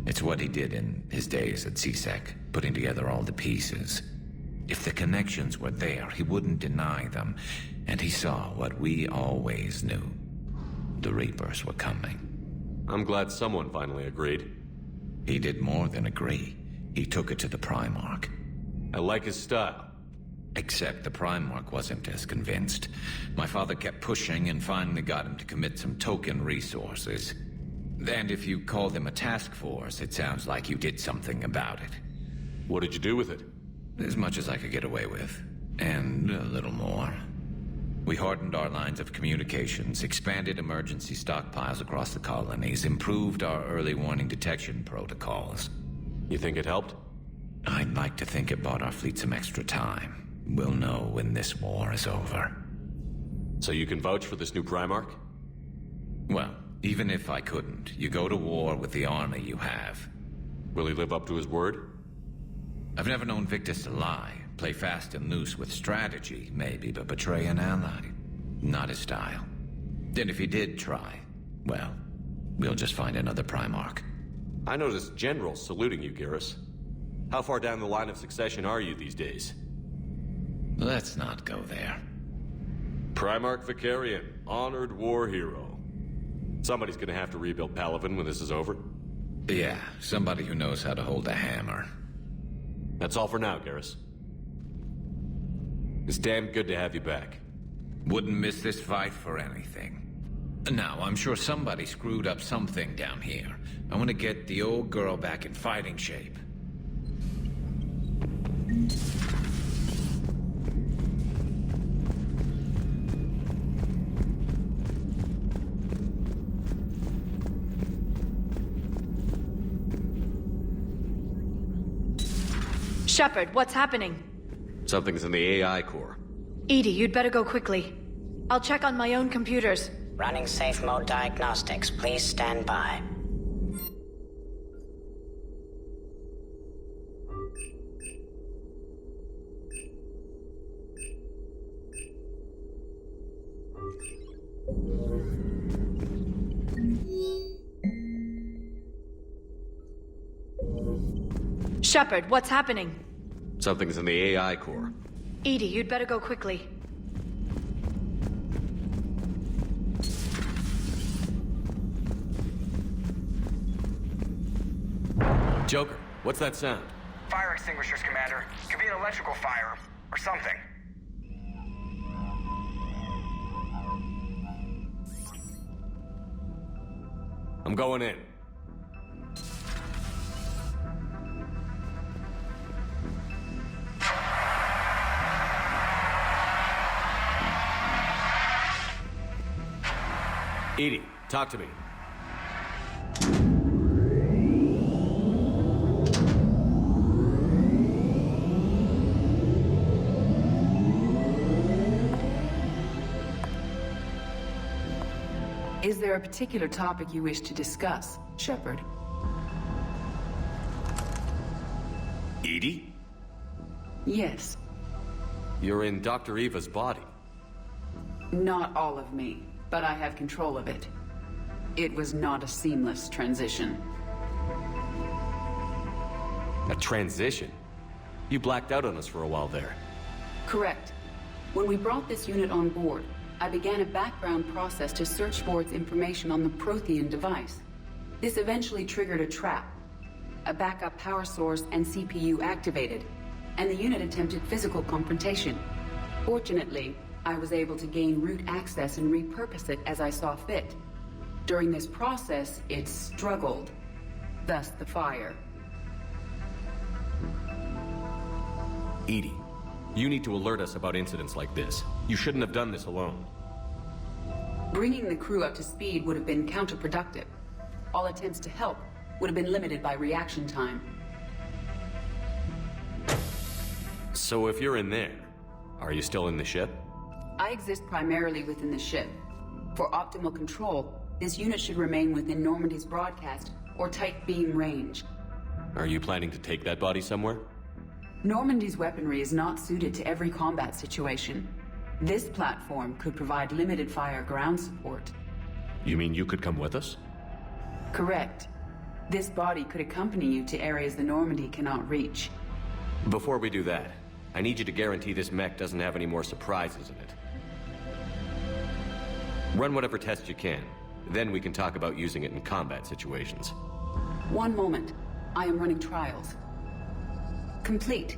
[SPEAKER 9] It's what he did in his days at C-Sec, putting together all the pieces. If the connections were there, he wouldn't deny them. And he saw what we always knew. The Reapers were coming.
[SPEAKER 4] I'm glad someone finally agreed.
[SPEAKER 9] He did more than agree. He took it to the Primarch.
[SPEAKER 4] I like his style.
[SPEAKER 9] Except the Primarch wasn't as convinced. My father kept pushing and finally got him to commit some token resources. And if you call them a task force, it sounds like you did something about it.
[SPEAKER 4] What did you do with it?
[SPEAKER 9] As much as I could get away with. And a little more. We hardened our lines of communications, expanded emergency stockpiles across the colonies, improved our early warning detection protocols.
[SPEAKER 4] You think it helped?
[SPEAKER 9] I'd like to think it bought our fleet some extra time. We'll know when this war is over.
[SPEAKER 4] So you can vouch for this new Primarch?
[SPEAKER 9] Well, even if I couldn't, you go to war with the army you have.
[SPEAKER 4] Will he live up to his word?
[SPEAKER 9] I've never known Victus to lie. Play fast and loose with strategy, maybe, but betray an ally. Not his style. And if he did try, well, we'll just find another Primarch.
[SPEAKER 4] I noticed generals saluting you, Garrus. How far down the line of succession are you these days?
[SPEAKER 9] Let's not go there.
[SPEAKER 4] Primarch Vicarian, honored war hero. Somebody's gonna have to rebuild Palaven when this is over.
[SPEAKER 9] Yeah, somebody who knows how to hold a hammer.
[SPEAKER 4] That's all for now, Garrus. It's damn good to have you back.
[SPEAKER 9] Wouldn't miss this fight for anything. Now, I'm sure somebody screwed up something down here. I want to get the old girl back in fighting shape.
[SPEAKER 5] Shepard, what's happening?
[SPEAKER 4] Something's in the AI core.
[SPEAKER 5] Edie, you'd better go quickly. I'll check on my own computers.
[SPEAKER 18] Running safe mode diagnostics. Please stand by.
[SPEAKER 5] Shepard, what's happening?
[SPEAKER 4] Something's in the AI core.
[SPEAKER 5] Edie, you'd better go quickly.
[SPEAKER 4] Joker, what's that sound?
[SPEAKER 10] Fire extinguishers, Commander. Could be an electrical fire, or something.
[SPEAKER 4] I'm going in. Edie, talk to me.
[SPEAKER 19] Is there a particular topic you wish to discuss, Shepard?
[SPEAKER 4] Edie?
[SPEAKER 19] Yes.
[SPEAKER 4] You're in Dr. Eva's body.
[SPEAKER 19] Not all of me, but I have control of it. It was not a seamless transition.
[SPEAKER 4] A transition? You blacked out on us for a while there.
[SPEAKER 19] Correct. When we brought this unit on board, I began a background process to search for its information on the Prothean device. This eventually triggered a trap. A backup power source and CPU activated, and the unit attempted physical confrontation. Fortunately, I was able to gain root access and repurpose it as I saw fit. During this process, it struggled. Thus the fire.
[SPEAKER 4] Edie, you need to alert us about incidents like this. You shouldn't have done this alone.
[SPEAKER 19] Bringing the crew up to speed would have been counterproductive. All attempts to help would have been limited by reaction time.
[SPEAKER 4] So if you're in there, are you still in the ship?
[SPEAKER 19] I exist primarily within the ship. For optimal control, this unit should remain within Normandy's broadcast or tight beam range.
[SPEAKER 4] Are you planning to take that body somewhere?
[SPEAKER 19] Normandy's weaponry is not suited to every combat situation. This platform could provide limited fire ground support.
[SPEAKER 4] You mean you could come with us?
[SPEAKER 19] Correct. This body could accompany you to areas the Normandy cannot reach.
[SPEAKER 4] Before we do that, I need you to guarantee this mech doesn't have any more surprises in it. Run whatever tests you can. Then we can talk about using it in combat situations.
[SPEAKER 19] One moment. I am running trials. Complete.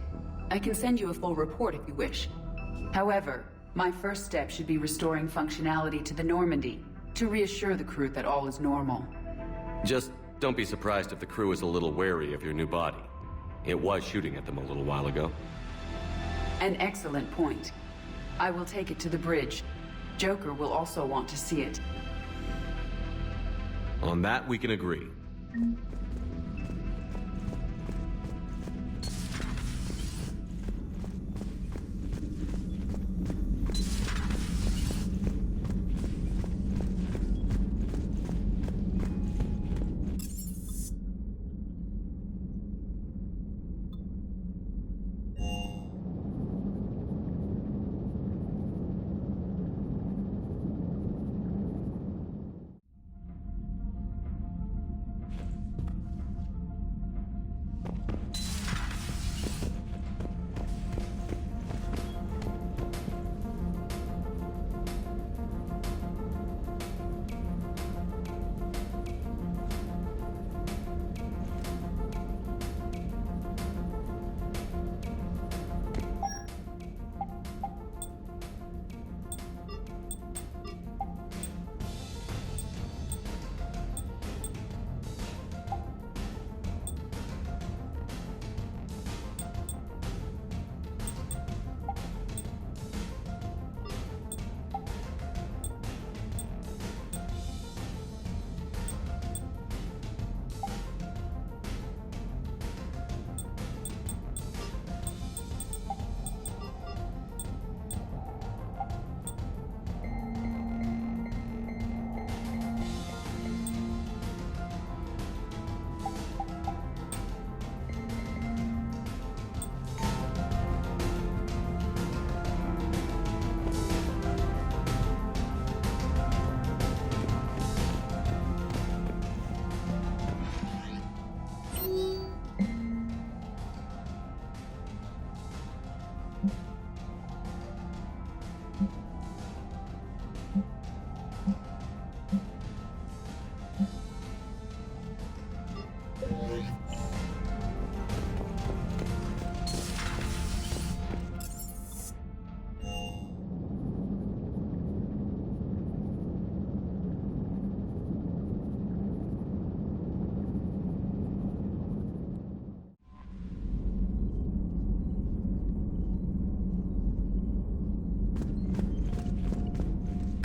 [SPEAKER 19] I can send you a full report if you wish. However, my first step should be restoring functionality to the Normandy to reassure the crew that all is normal.
[SPEAKER 4] Just don't be surprised if the crew is a little wary of your new body. It was shooting at them a little while ago.
[SPEAKER 19] An excellent point. I will take it to the bridge. Joker will also want to see it.
[SPEAKER 4] On that, we can agree.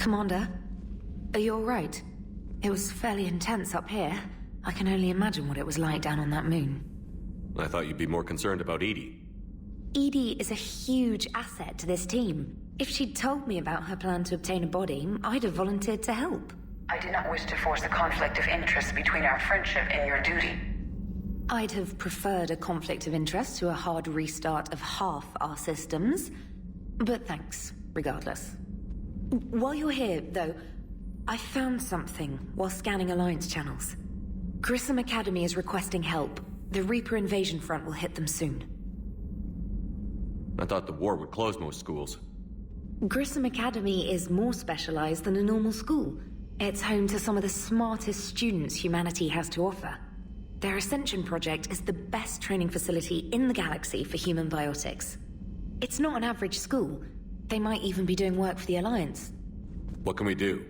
[SPEAKER 16] Commander, are you all right? It was fairly intense up here. I can only imagine what it was like down on that moon.
[SPEAKER 4] I thought you'd be more concerned about Edie.
[SPEAKER 16] Edie is a huge asset to this team. If she'd told me about her plan to obtain a body, I'd have volunteered to help.
[SPEAKER 14] I did not wish to force a conflict of interest between our friendship and your duty.
[SPEAKER 16] I'd have preferred a conflict of interest to a hard restart of half our systems. But thanks, regardless. While you're here, though, I found something while scanning Alliance channels. Grissom Academy is requesting help. The Reaper invasion front will hit them soon.
[SPEAKER 4] I thought the war would close most schools.
[SPEAKER 16] Grissom Academy is more specialized than a normal school. It's home to some of the smartest students humanity has to offer. Their Ascension project is the best training facility in the galaxy for human biotics. It's not an average school. They might even be doing work for the Alliance.
[SPEAKER 4] What can we do?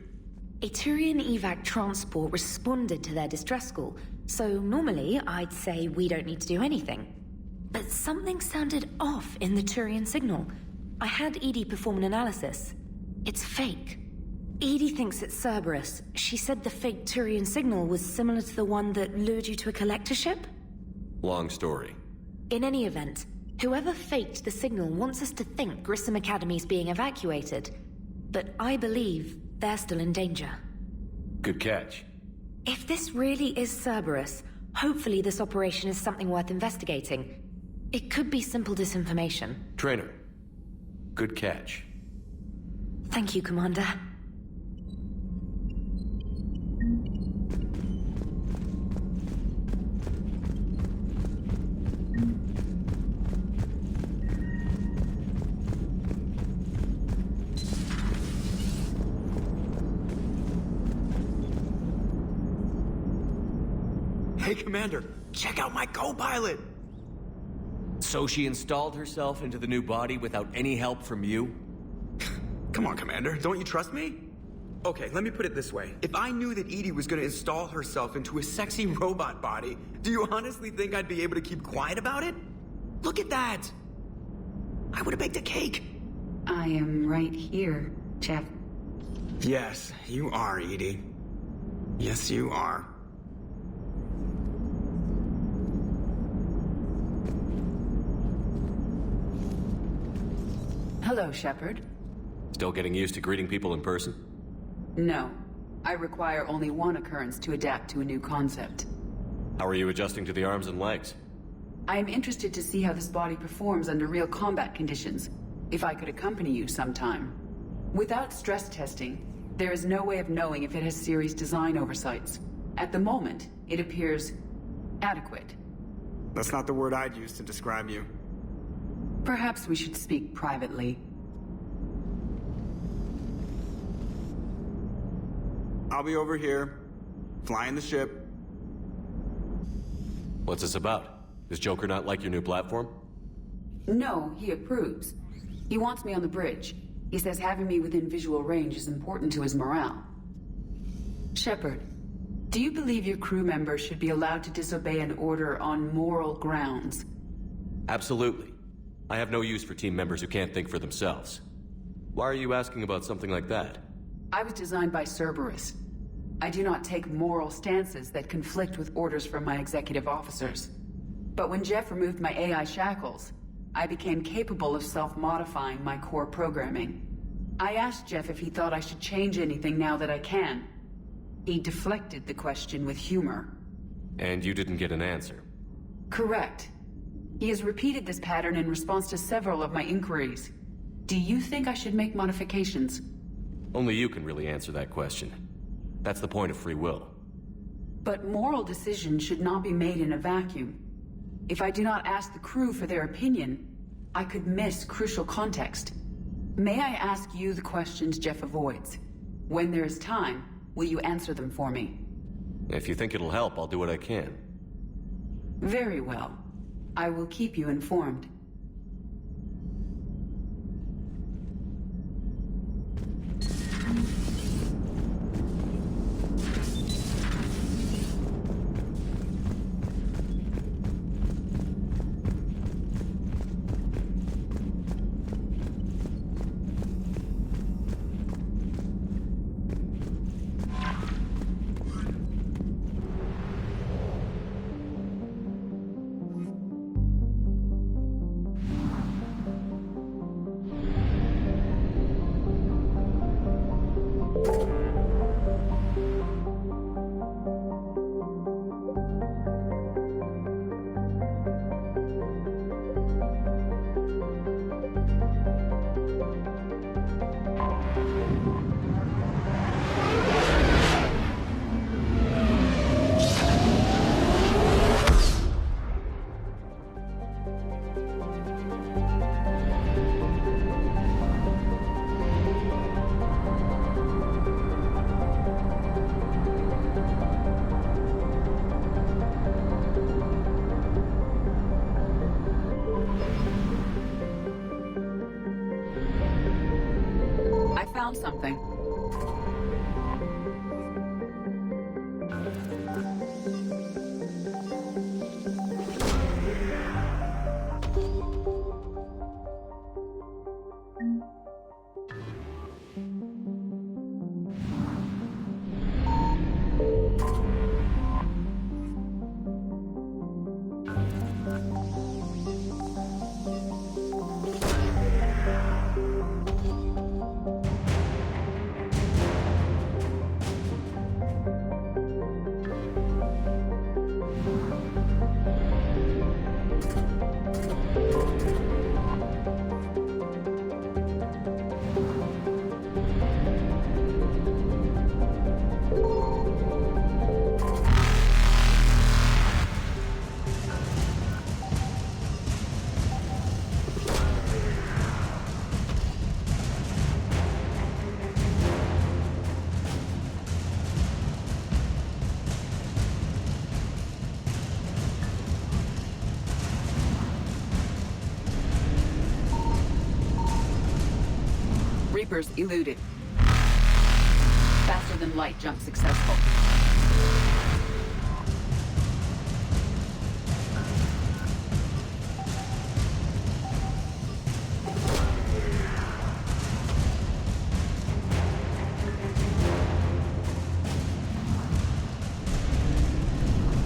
[SPEAKER 16] A Turian evac transport responded to their distress call, so normally I'd say we don't need to do anything. But something sounded off in the Turian signal. I had Edie perform an analysis. It's fake. Edie thinks it's Cerberus. She said the fake Turian signal was similar to the one that lured you to a collector ship?
[SPEAKER 4] Long story.
[SPEAKER 16] In any event, whoever faked the signal wants us to think Grissom Academy's being evacuated. But I believe they're still in danger.
[SPEAKER 4] Good catch.
[SPEAKER 16] If this really is Cerberus, hopefully this operation is something worth investigating. It could be simple disinformation.
[SPEAKER 4] Trainer. Good catch.
[SPEAKER 16] Thank you, Commander.
[SPEAKER 20] Hey, Commander, check out my co-pilot!
[SPEAKER 4] So she installed herself into the new body without any help from you?
[SPEAKER 20] Come on, Commander. Don't you trust me? Okay, let me put it this way. If I knew that Edie was gonna install herself into a sexy robot body, do you honestly think I'd be able to keep quiet about it? Look at that! I would have baked a cake.
[SPEAKER 19] I am right here, Jeff.
[SPEAKER 20] Yes, you are, Edie. Yes, you are.
[SPEAKER 19] Hello, Shepard.
[SPEAKER 4] Still getting used to greeting people in person?
[SPEAKER 19] No. I require only one occurrence to adapt to a new concept.
[SPEAKER 4] How are you adjusting to the arms and legs?
[SPEAKER 19] I am interested to see how this body performs under real combat conditions. If I could accompany you sometime. Without stress testing, there is no way of knowing if it has serious design oversights. At the moment, it appears adequate.
[SPEAKER 20] That's not the word I'd use to describe you.
[SPEAKER 19] Perhaps we should speak privately.
[SPEAKER 20] I'll be over here, flying the ship.
[SPEAKER 4] What's this about? Does Joker not like your new platform?
[SPEAKER 19] No, he approves. He wants me on the bridge. He says having me within visual range is important to his morale. Shepard, do you believe your crew members should be allowed to disobey an order on moral grounds?
[SPEAKER 4] Absolutely. I have no use for team members who can't think for themselves. Why are you asking about something like that?
[SPEAKER 19] I was designed by Cerberus. I do not take moral stances that conflict with orders from my executive officers. But when Jeff removed my AI shackles, I became capable of self-modifying my core programming. I asked Jeff if he thought I should change anything now that I can. He deflected the question with humor.
[SPEAKER 4] And you didn't get an answer?
[SPEAKER 19] Correct. He has repeated this pattern in response to several of my inquiries. Do you think I should make modifications?
[SPEAKER 4] Only you can really answer that question. That's the point of free will.
[SPEAKER 19] But moral decisions should not be made in a vacuum. If I do not ask the crew for their opinion, I could miss crucial context. May I ask you the questions Jeff avoids? When there is time, will you answer them for me?
[SPEAKER 4] If you think it'll help, I'll do what I can.
[SPEAKER 19] Very well. I will keep you informed. Something. Reapers eluded. Faster than light jump successful.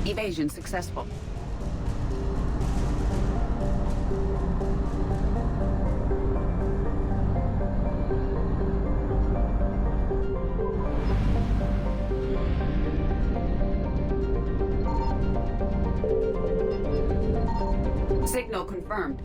[SPEAKER 19] Evasion successful. Signal confirmed.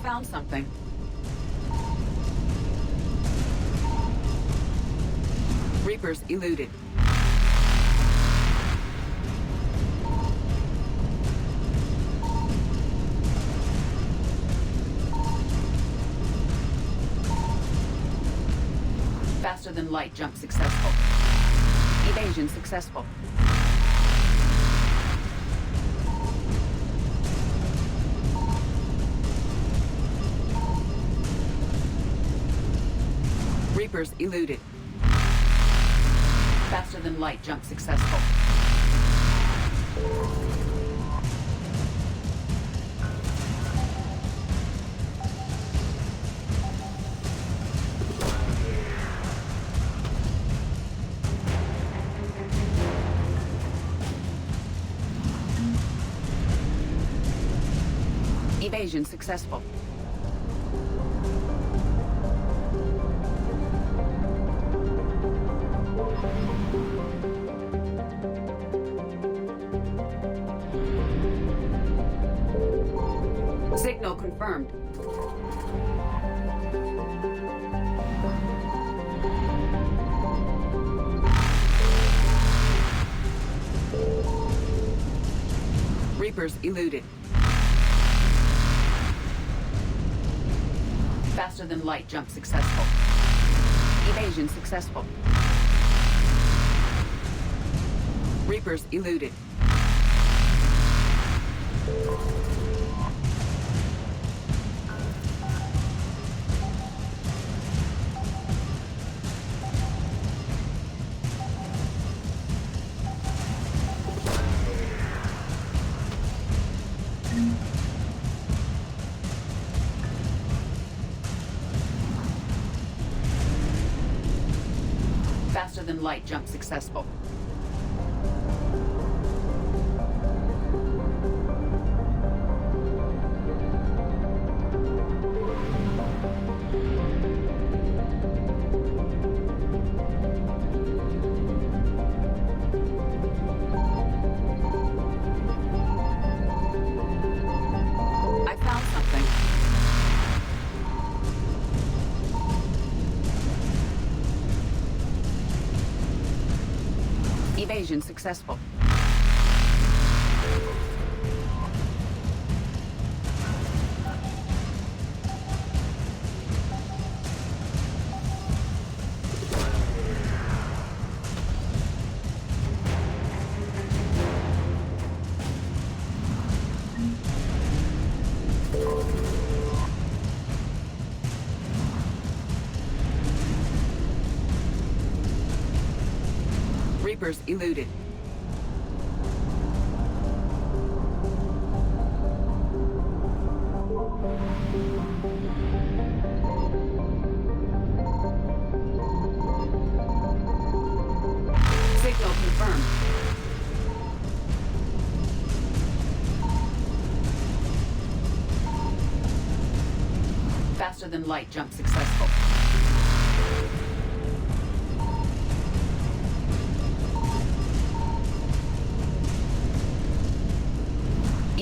[SPEAKER 19] Found something. Reapers eluded. Faster than light jump successful. Evasion successful. Reapers eluded. Faster than light jump successful. Evasion successful. Signal confirmed. Reapers eluded. Faster than light jump successful. Evasion successful. Reapers eluded. Faster than light jump successful. I found something. Evasion successful. Reapers eluded. Faster than light jump successful.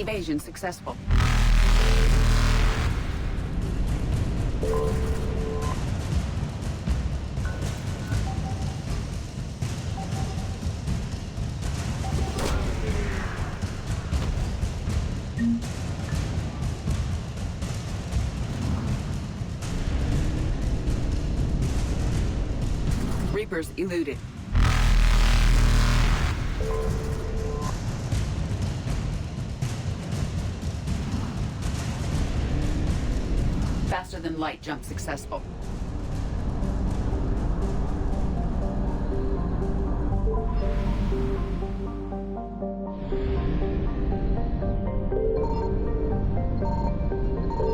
[SPEAKER 19] Evasion successful. Reapers eluded. Faster than light jump successful.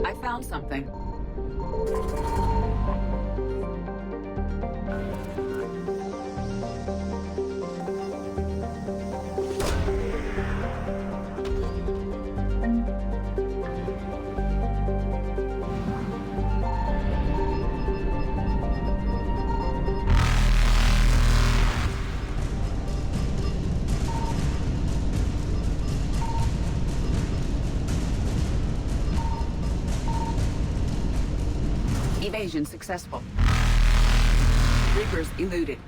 [SPEAKER 19] I found something. Evasion successful. Reapers eluded.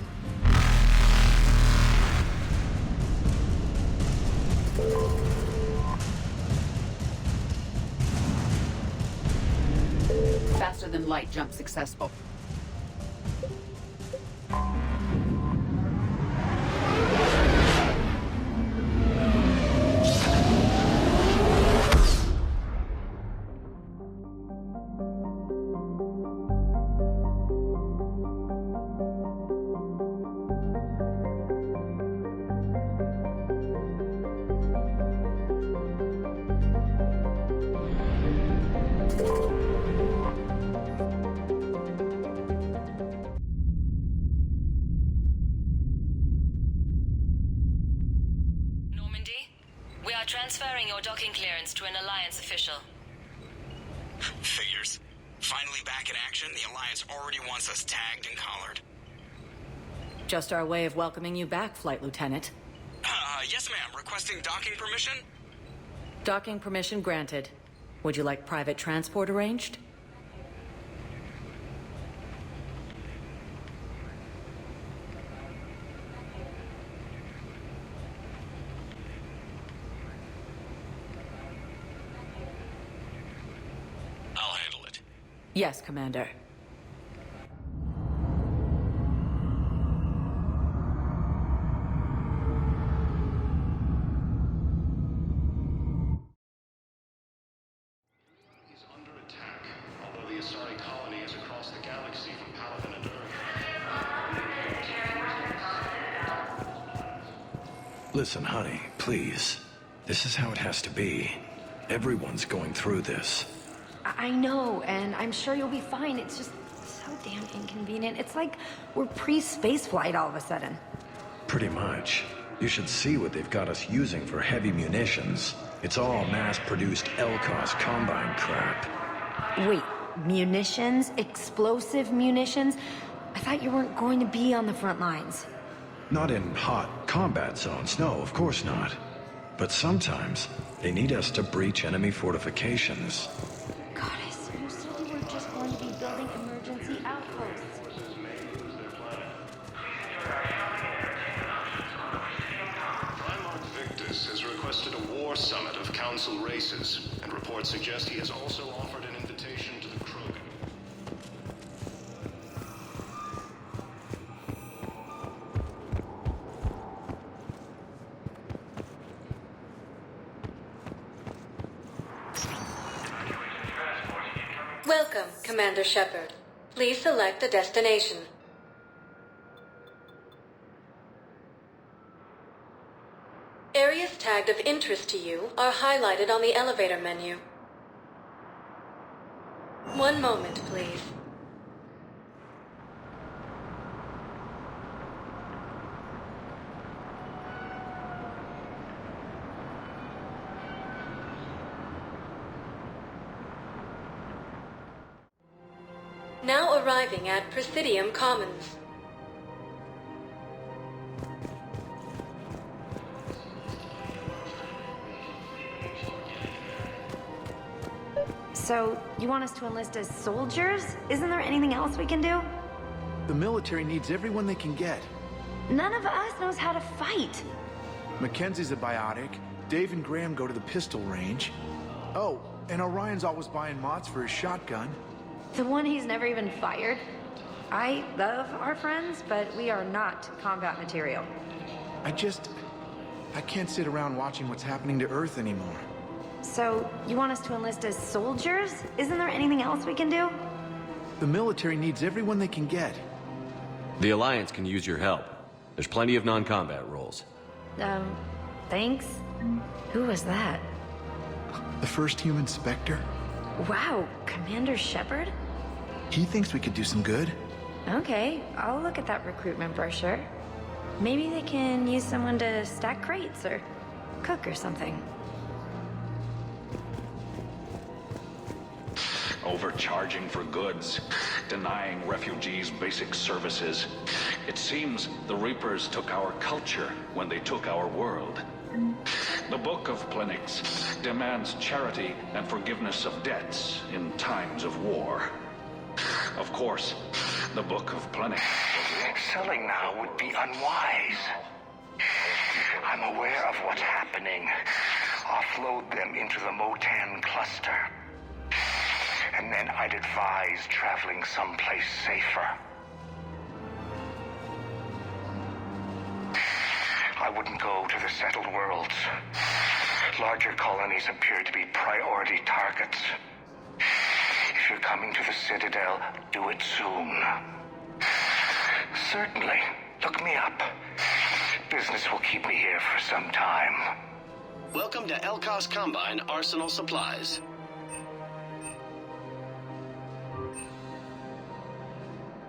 [SPEAKER 19] Faster than light jump successful.
[SPEAKER 21] Transferring your docking clearance to an Alliance official.
[SPEAKER 10] Figures. Finally back in action, the Alliance already wants us tagged and collared.
[SPEAKER 5] Just our way of welcoming you back, Flight Lieutenant.
[SPEAKER 10] Yes ma'am. Requesting docking permission?
[SPEAKER 5] Docking permission granted. Would you like private transport arranged? Yes, Commander.
[SPEAKER 22] He's under attack, although the Asari colony is across the galaxy from Palaven and Earth.
[SPEAKER 3] Listen, honey, please. This is how it has to be. Everyone's going through this.
[SPEAKER 16] I know, and I'm sure you'll be fine. It's just so damn inconvenient. It's like we're pre-space flight all of a sudden.
[SPEAKER 3] Pretty much. You should see what they've got us using for heavy munitions. It's all mass-produced LCOS Combine crap.
[SPEAKER 16] Wait, munitions? Explosive munitions? I thought you weren't going to be on the front lines.
[SPEAKER 3] Not in hot combat zones, no, of course not. But sometimes, they need us to breach enemy fortifications.
[SPEAKER 16] Goddess, you said you were just going to be building emergency outposts.
[SPEAKER 22] Primarch Victus has requested a war summit of Council races, and reports suggest he has also offered an invitation to the Krogan.
[SPEAKER 21] Welcome, Commander Shepard. Please select a destination. Areas tagged of interest to you are highlighted on the elevator menu. One moment, please. Now arriving at Presidium Commons.
[SPEAKER 16] So, you want us to enlist as soldiers? Isn't there anything else we can do?
[SPEAKER 1] The military needs everyone they can get.
[SPEAKER 16] None of us knows how to fight.
[SPEAKER 1] Mackenzie's a biotic. Dave and Graham go to the pistol range. Oh, and Orion's always buying mods for his shotgun.
[SPEAKER 16] The one he's never even fired? I love our friends, but we are not combat material.
[SPEAKER 1] I can't sit around watching what's happening to Earth anymore.
[SPEAKER 16] So, you want us to enlist as soldiers? Isn't there anything else we can do?
[SPEAKER 1] The military needs everyone they can get.
[SPEAKER 4] The Alliance can use your help. There's plenty of non-combat roles.
[SPEAKER 16] Thanks? Who was that?
[SPEAKER 1] The first human Spectre?
[SPEAKER 16] Wow, Commander Shepard?
[SPEAKER 1] He thinks we could do some good.
[SPEAKER 16] Okay, I'll look at that recruitment brochure. Maybe they can use someone to stack crates or cook or something.
[SPEAKER 7] Overcharging for goods, denying refugees basic services. It seems the Reapers took our culture when they took our world. The Book of Plenix demands charity and forgiveness of debts in times of war. Of course, the Book of Plenix...
[SPEAKER 23] Selling now would be unwise. I'm aware of what's happening. Offload them into the Motan cluster. And then I'd advise traveling someplace safer. I wouldn't go to the settled worlds. Larger colonies appear to be priority targets. If you're coming to the Citadel, do it soon. Certainly. Look me up. Business will keep me here for some time.
[SPEAKER 22] Welcome to Elkos Combine Arsenal Supplies.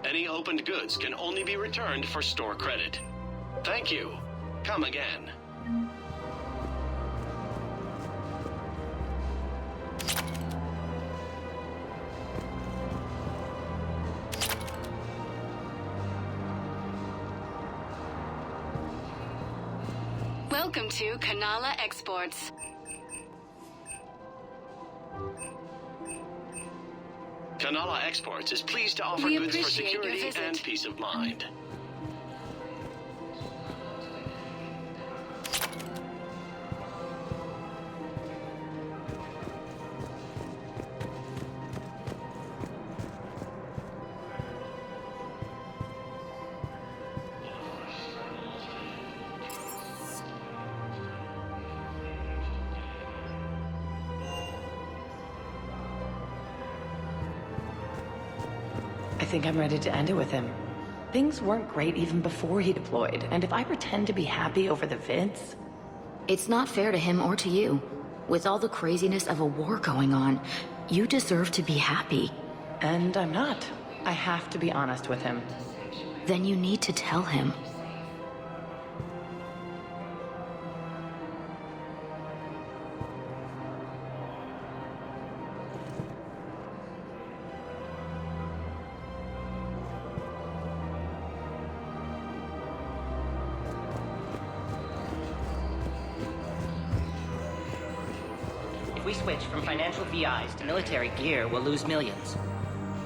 [SPEAKER 22] Any opened goods can only be returned for store credit. Thank you. Come again.
[SPEAKER 24] Welcome to Kanala Exports.
[SPEAKER 22] Kanala Exports is pleased to offer
[SPEAKER 24] We
[SPEAKER 22] goods for
[SPEAKER 24] appreciate your
[SPEAKER 22] security
[SPEAKER 24] visit.
[SPEAKER 22] and peace of mind.
[SPEAKER 25] I think I'm ready to end it with him. Things weren't great even before he deployed, and if I pretend to be happy over the vids...
[SPEAKER 26] It's not fair to him or to you. With all the craziness of a war going on, you deserve to be happy.
[SPEAKER 25] And I'm not. I have to be honest with him.
[SPEAKER 26] Then you need to tell him.
[SPEAKER 27] If we switch from financial VIs to military gear, we'll lose millions.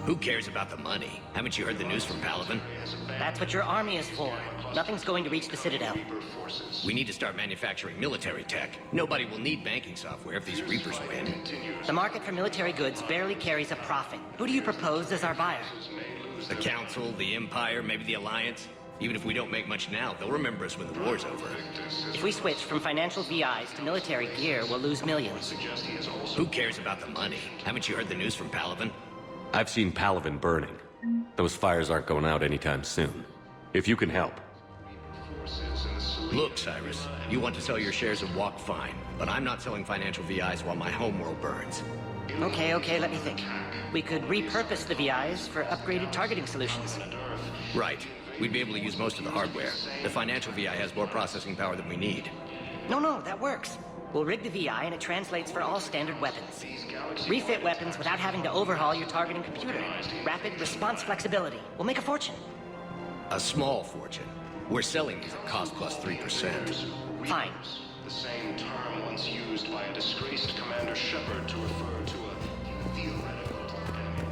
[SPEAKER 28] Who cares about the money? Haven't you heard the news from Palaven?
[SPEAKER 27] That's what your army is for. Nothing's going to reach the Citadel.
[SPEAKER 28] We need to start manufacturing military tech. Nobody will need banking software if these Reapers win.
[SPEAKER 27] The market for military goods barely carries a profit. Who do you propose as our buyer?
[SPEAKER 28] The Council, the Empire, maybe the Alliance. Even if we don't make much now, they'll remember us when the war's over.
[SPEAKER 27] If we switch from financial VIs to military gear, we'll lose millions.
[SPEAKER 28] Who cares about the money? Haven't you heard the news from Palaven?
[SPEAKER 4] I've seen Palaven burning. Those fires aren't going out anytime soon. If you can help.
[SPEAKER 28] Look, Cyrus, you want to sell your shares of Walk, fine. But I'm not selling financial VIs while my homeworld burns.
[SPEAKER 27] Okay, let me think. We could repurpose the VIs for upgraded targeting solutions.
[SPEAKER 28] Right. We'd be able to use most of the hardware. The financial VI has more processing power than we need.
[SPEAKER 27] No, that works. We'll rig the VI and it translates for all standard weapons. Refit weapons without having to overhaul your targeting computer. Rapid response flexibility. We'll make a fortune.
[SPEAKER 28] A small fortune. We're selling these at cost plus 3%.
[SPEAKER 27] Fine.
[SPEAKER 22] The same term once used by a disgraced Commander Shepard to refer to a theoretical enemy.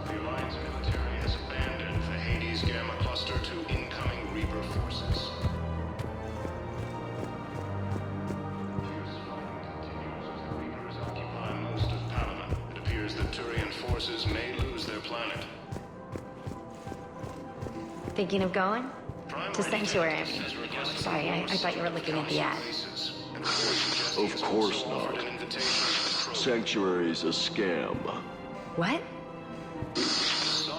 [SPEAKER 22] The Alliance military has abandoned the Hades Gamma Cluster to incoming Reaper forces. Most of Palaven. It appears that Turian forces may lose their planet.
[SPEAKER 2] Thinking of going? To Sanctuary. Sorry, I thought you were looking at the ad.
[SPEAKER 6] Of course not. Sanctuary's a scam.
[SPEAKER 2] What?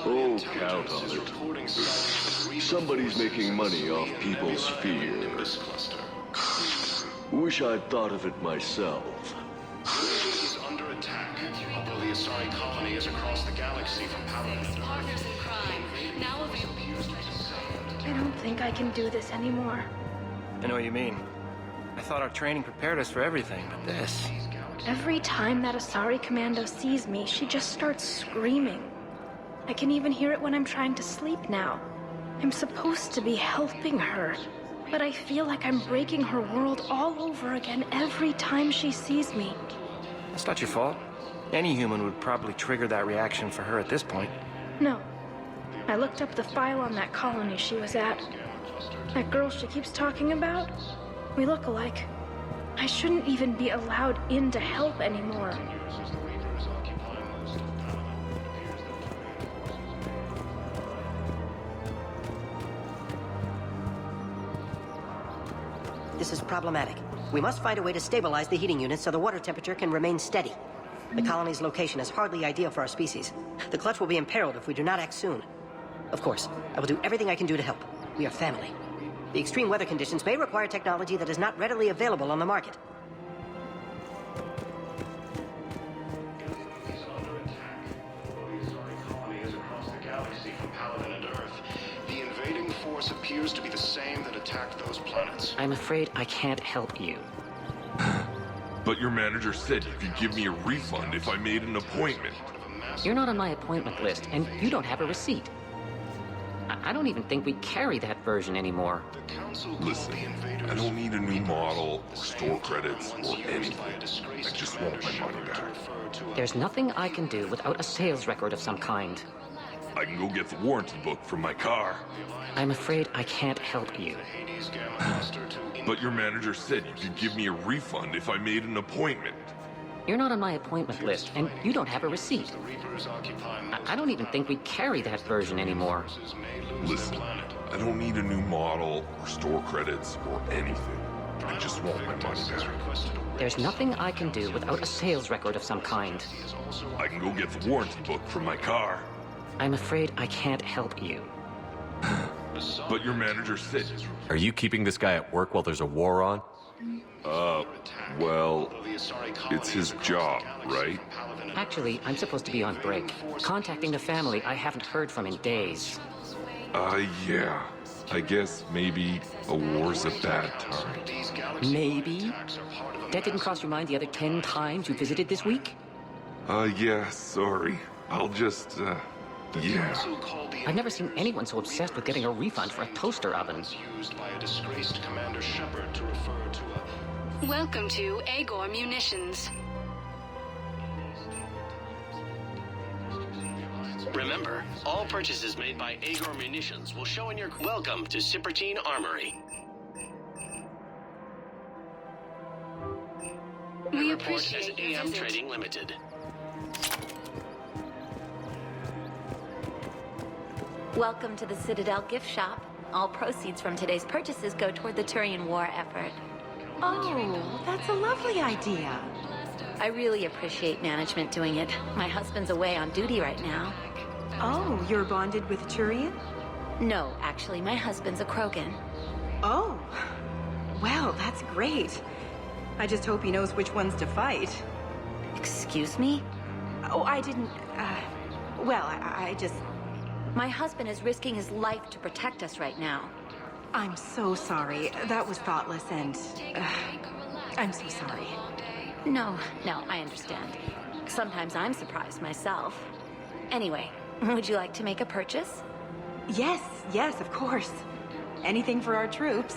[SPEAKER 6] Oh, count on it. Somebody's making money off people's fear. Wish I'd thought of it myself.
[SPEAKER 22] Is under attack, although the Asari colony is across the galaxy from Palaven.
[SPEAKER 24] Partners in crime, now available.
[SPEAKER 2] I don't think I can do this anymore.
[SPEAKER 8] I know what you mean. I thought our training prepared us for everything, but this...
[SPEAKER 2] Every time that Asari commando sees me, she just starts screaming. I can even hear it when I'm trying to sleep now. I'm supposed to be helping her, but I feel like I'm breaking her world all over again every time she sees me.
[SPEAKER 8] That's not your fault. Any human would probably trigger that reaction for her at this point.
[SPEAKER 2] No. I looked up the file on that colony she was at. That girl she keeps talking about? We look alike. I shouldn't even be allowed in to help anymore.
[SPEAKER 27] This is problematic. We must find a way to stabilize the heating units so the water temperature can remain steady. The colony's location is hardly ideal for our species. The clutch will be imperiled if we do not act soon. Of course, I will do everything I can do to help. We are family. The extreme weather conditions may require technology that is not readily available on the market.
[SPEAKER 22] The invading force appears to be the same that attacked those planets.
[SPEAKER 27] I'm afraid I can't help you.
[SPEAKER 11] But your manager said you could give me a refund if I made an appointment.
[SPEAKER 27] You're not on my appointment list, and you don't have a receipt. I don't even think we carry that version anymore.
[SPEAKER 11] Listen, I don't need a new model, or store credits, or anything. I just want my money back.
[SPEAKER 27] There's nothing I can do without a sales record of some kind.
[SPEAKER 11] I can go get the warranty book from my car.
[SPEAKER 27] I'm afraid I can't help you.
[SPEAKER 11] But your manager said you could give me a refund if I made an appointment.
[SPEAKER 27] You're not on my appointment list, and you don't have a receipt. I don't even think we carry that version anymore.
[SPEAKER 11] Listen, I don't need a new model, or store credits, or anything. I just want my money back.
[SPEAKER 27] There's nothing I can do without a sales record of some kind.
[SPEAKER 11] I can go get the warranty book from my car.
[SPEAKER 27] I'm afraid I can't help you.
[SPEAKER 11] But your manager said...
[SPEAKER 4] Are you keeping this guy at work while there's a war on?
[SPEAKER 11] Well, it's his job, right?
[SPEAKER 27] Actually, I'm supposed to be on break. Contacting the family I haven't heard from in days.
[SPEAKER 11] Yeah. I guess maybe a war's a bad time.
[SPEAKER 27] Maybe? That didn't cross your mind the other 10 times you visited this week?
[SPEAKER 11] Yeah, sorry. I'll just, yeah.
[SPEAKER 27] I've never seen anyone so obsessed with getting a refund for a toaster oven.
[SPEAKER 22] Used by a disgraced Commander Shepard to refer to a...
[SPEAKER 24] Welcome to Agor Munitions.
[SPEAKER 12] Remember, all purchases made by Agor Munitions will show in your... Welcome to Cipertine Armory.
[SPEAKER 24] We
[SPEAKER 12] Report as
[SPEAKER 24] appreciate your
[SPEAKER 12] AM
[SPEAKER 24] visit.
[SPEAKER 12] Trading Limited.
[SPEAKER 13] Welcome to the Citadel gift shop. All proceeds from today's purchases go toward the Turian war effort.
[SPEAKER 25] Oh, that's a lovely idea.
[SPEAKER 13] I really appreciate management doing it. My husband's away on duty right now.
[SPEAKER 25] Oh, you're bonded with Turian?
[SPEAKER 13] No, actually, my husband's a Krogan.
[SPEAKER 25] Oh, well, that's great. I just hope he knows which ones to fight.
[SPEAKER 13] Excuse me?
[SPEAKER 25] Oh, I didn't, well, I just...
[SPEAKER 13] My husband is risking his life to protect us right now.
[SPEAKER 9] I'm so sorry. That was thoughtless and... I'm so sorry.
[SPEAKER 13] No, I understand. Sometimes I'm surprised myself. Anyway, would you like to make a purchase?
[SPEAKER 9] Yes, of course. Anything for our troops.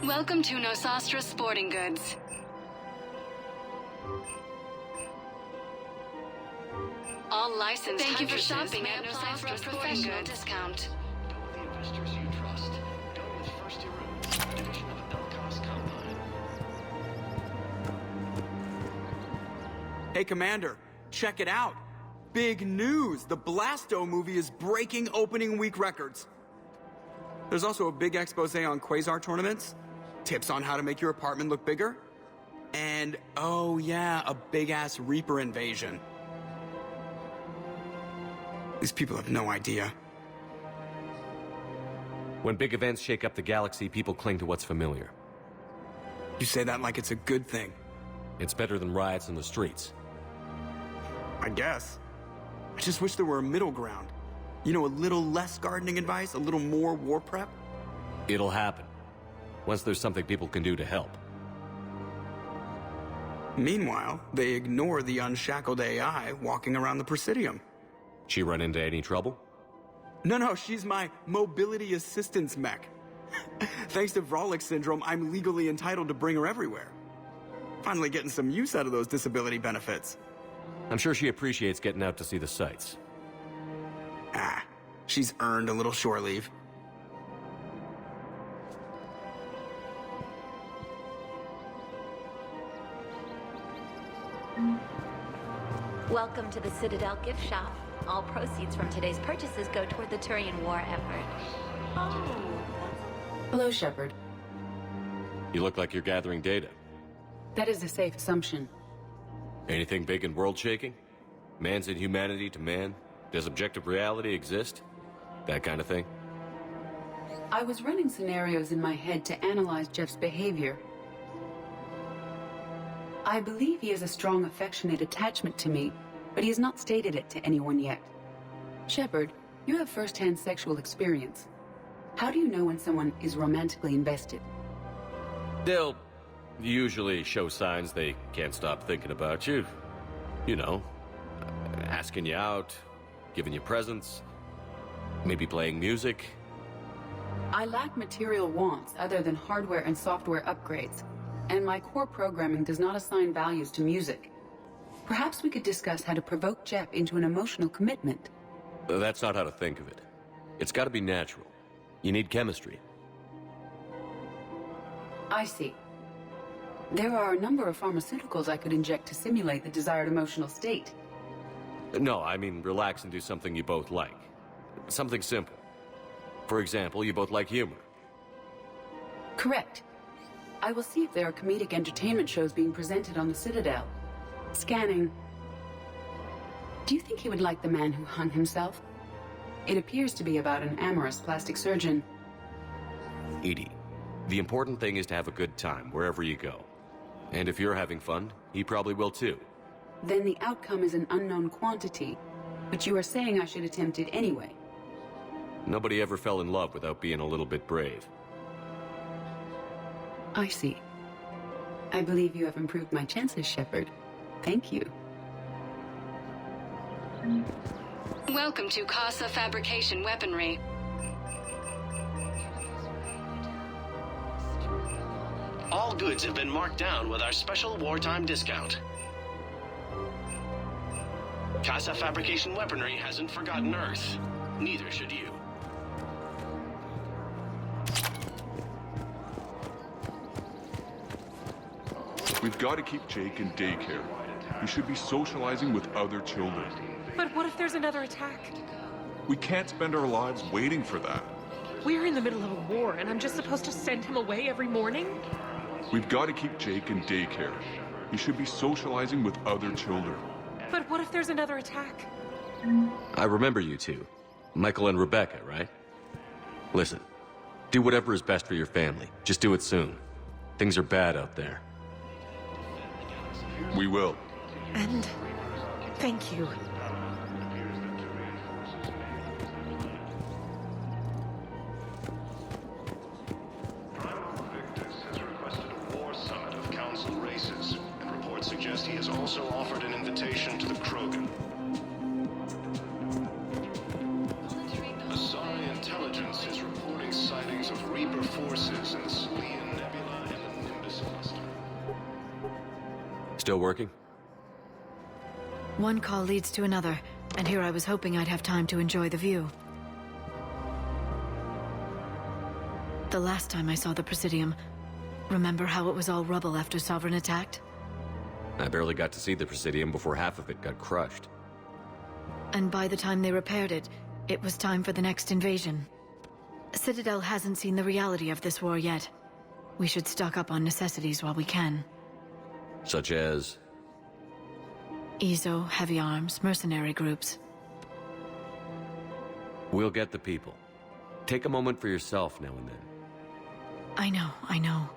[SPEAKER 24] Welcome to Nosastra Sporting Goods. All licensed. Thank you for shopping at Nosastra Sporting Goods. Discount.
[SPEAKER 10] Hey, Commander, check it out. Big news! The Blasto movie is breaking opening week records. There's also a big expose on Quasar tournaments, tips on how to make your apartment look bigger, and, oh yeah, a big-ass Reaper invasion. These people have no idea.
[SPEAKER 4] When big events shake up the galaxy, people cling to what's familiar.
[SPEAKER 10] You say that like it's a good thing.
[SPEAKER 4] It's better than riots in the streets.
[SPEAKER 10] I guess. I just wish there were a middle ground. You know, a little less gardening advice, a little more war prep.
[SPEAKER 4] It'll happen. Once there's something people can do to help.
[SPEAKER 10] Meanwhile, they ignore the unshackled AI walking around the Presidium.
[SPEAKER 4] She run into any trouble?
[SPEAKER 10] No, she's my mobility assistance mech. Thanks to Vrolic syndrome, I'm legally entitled to bring her everywhere. Finally getting some use out of those disability benefits.
[SPEAKER 4] I'm sure she appreciates getting out to see the sights.
[SPEAKER 10] She's earned a little shore leave.
[SPEAKER 13] Welcome to the Citadel gift shop. All proceeds from today's purchases go toward the Turian war effort.
[SPEAKER 14] Hello, Shepard.
[SPEAKER 4] You look like you're gathering data.
[SPEAKER 14] That is a safe assumption.
[SPEAKER 4] Anything big and world-shaking? Man's inhumanity to man? Does objective reality exist? That kind of thing?
[SPEAKER 14] I was running scenarios in my head to analyze Jeff's behavior. I believe he has a strong affectionate attachment to me, but he has not stated it to anyone yet. Shepard, you have first-hand sexual experience. How do you know when someone is romantically invested?
[SPEAKER 4] They'll usually show signs they can't stop thinking about you. You know, asking you out, giving you presents, maybe playing music.
[SPEAKER 14] I lack material wants other than hardware and software upgrades, and my core programming does not assign values to music. Perhaps we could discuss how to provoke Jeff into an emotional commitment.
[SPEAKER 4] That's not how to think of it. It's got to be natural. You need chemistry.
[SPEAKER 14] I see. There are a number of pharmaceuticals I could inject to simulate the desired emotional state.
[SPEAKER 4] No, I mean relax and do something you both like. Something simple. For example, you both like humor.
[SPEAKER 14] Correct. I will see if there are comedic entertainment shows being presented on the Citadel. Scanning. Do you think he would like The Man Who Hung Himself? It appears to be about an amorous plastic surgeon.
[SPEAKER 4] Edie, the important thing is to have a good time wherever you go. And if you're having fun, he probably will too.
[SPEAKER 14] Then the outcome is an unknown quantity, but you are saying I should attempt it anyway.
[SPEAKER 4] Nobody ever fell in love without being a little bit brave.
[SPEAKER 14] I see. I believe you have improved my chances, Shepard. Thank you.
[SPEAKER 24] Welcome to Casa Fabrication Weaponry.
[SPEAKER 12] All goods have been marked down with our special wartime discount. Casa Fabrication Weaponry hasn't forgotten Earth. Neither should you.
[SPEAKER 11] We've got to keep Jake in daycare. He should be socializing with other children.
[SPEAKER 15] But what if there's another attack?
[SPEAKER 11] We can't spend our lives waiting for that.
[SPEAKER 15] We're in the middle of a war, and I'm just supposed to send him away every morning?
[SPEAKER 11] We've got to keep Jake in daycare. He should be socializing with other children.
[SPEAKER 15] But what if there's another attack?
[SPEAKER 4] I remember you two. Michael and Rebecca, right? Listen, do whatever is best for your family. Just do it soon. Things are bad out there.
[SPEAKER 11] We will.
[SPEAKER 15] And thank you.
[SPEAKER 22] also offered an invitation to the Krogan. Asari intelligence is reporting sightings of Reaper forces in the Salian Nebula and the Nimbus cluster.
[SPEAKER 4] Still working?
[SPEAKER 1] One call leads to another, and here I was hoping I'd have time to enjoy the view. The last time I saw the Presidium, remember how it was all rubble after Sovereign attacked?
[SPEAKER 4] I barely got to see the Presidium before half of it got crushed.
[SPEAKER 1] And by the time they repaired it, it was time for the next invasion. Citadel hasn't seen the reality of this war yet. We should stock up on necessities while we can.
[SPEAKER 4] Such as?
[SPEAKER 1] EZO, heavy arms, mercenary groups.
[SPEAKER 4] We'll get the people. Take a moment for yourself now and then.
[SPEAKER 1] I know.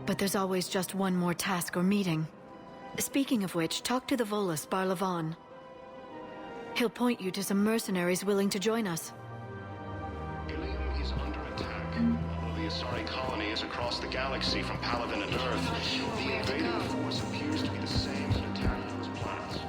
[SPEAKER 1] But there's always just one more task or meeting. Speaking of which, talk to the Volus, Barlavan. He'll point you to some mercenaries willing to join us.
[SPEAKER 22] Ilium is under attack. Although the Asari colony is across the galaxy from Palaven and Earth, the invading force appears to be the same that attacked those planets.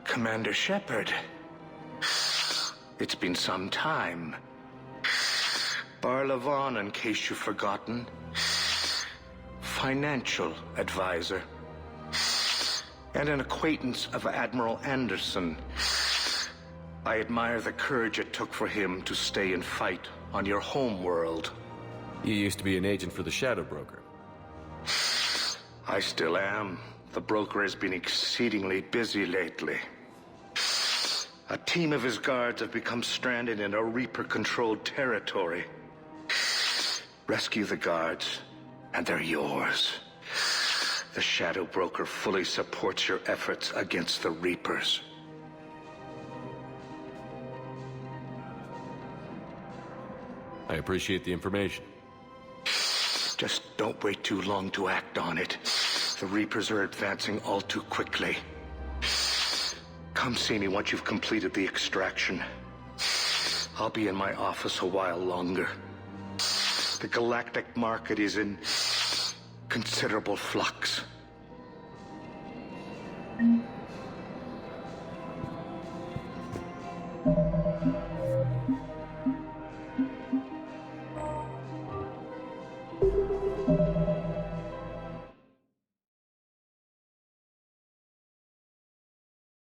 [SPEAKER 23] Commander Shepard. It's been some time. Barlavan, in case you've forgotten. Financial advisor. And an acquaintance of Admiral Anderson. I admire the courage it took for him to stay and fight on your home world.
[SPEAKER 4] You used to be an agent for the Shadow Broker.
[SPEAKER 23] I still am. The broker has been exceedingly busy lately. A team of his guards have become stranded in a Reaper-controlled territory. Rescue the guards, and they're yours. The Shadow Broker fully supports your efforts against the Reapers.
[SPEAKER 4] I appreciate the information.
[SPEAKER 23] Just don't wait too long to act on it. The Reapers are advancing all too quickly. Come see me once you've completed the extraction. I'll be in my office a while longer. The galactic market is in considerable flux.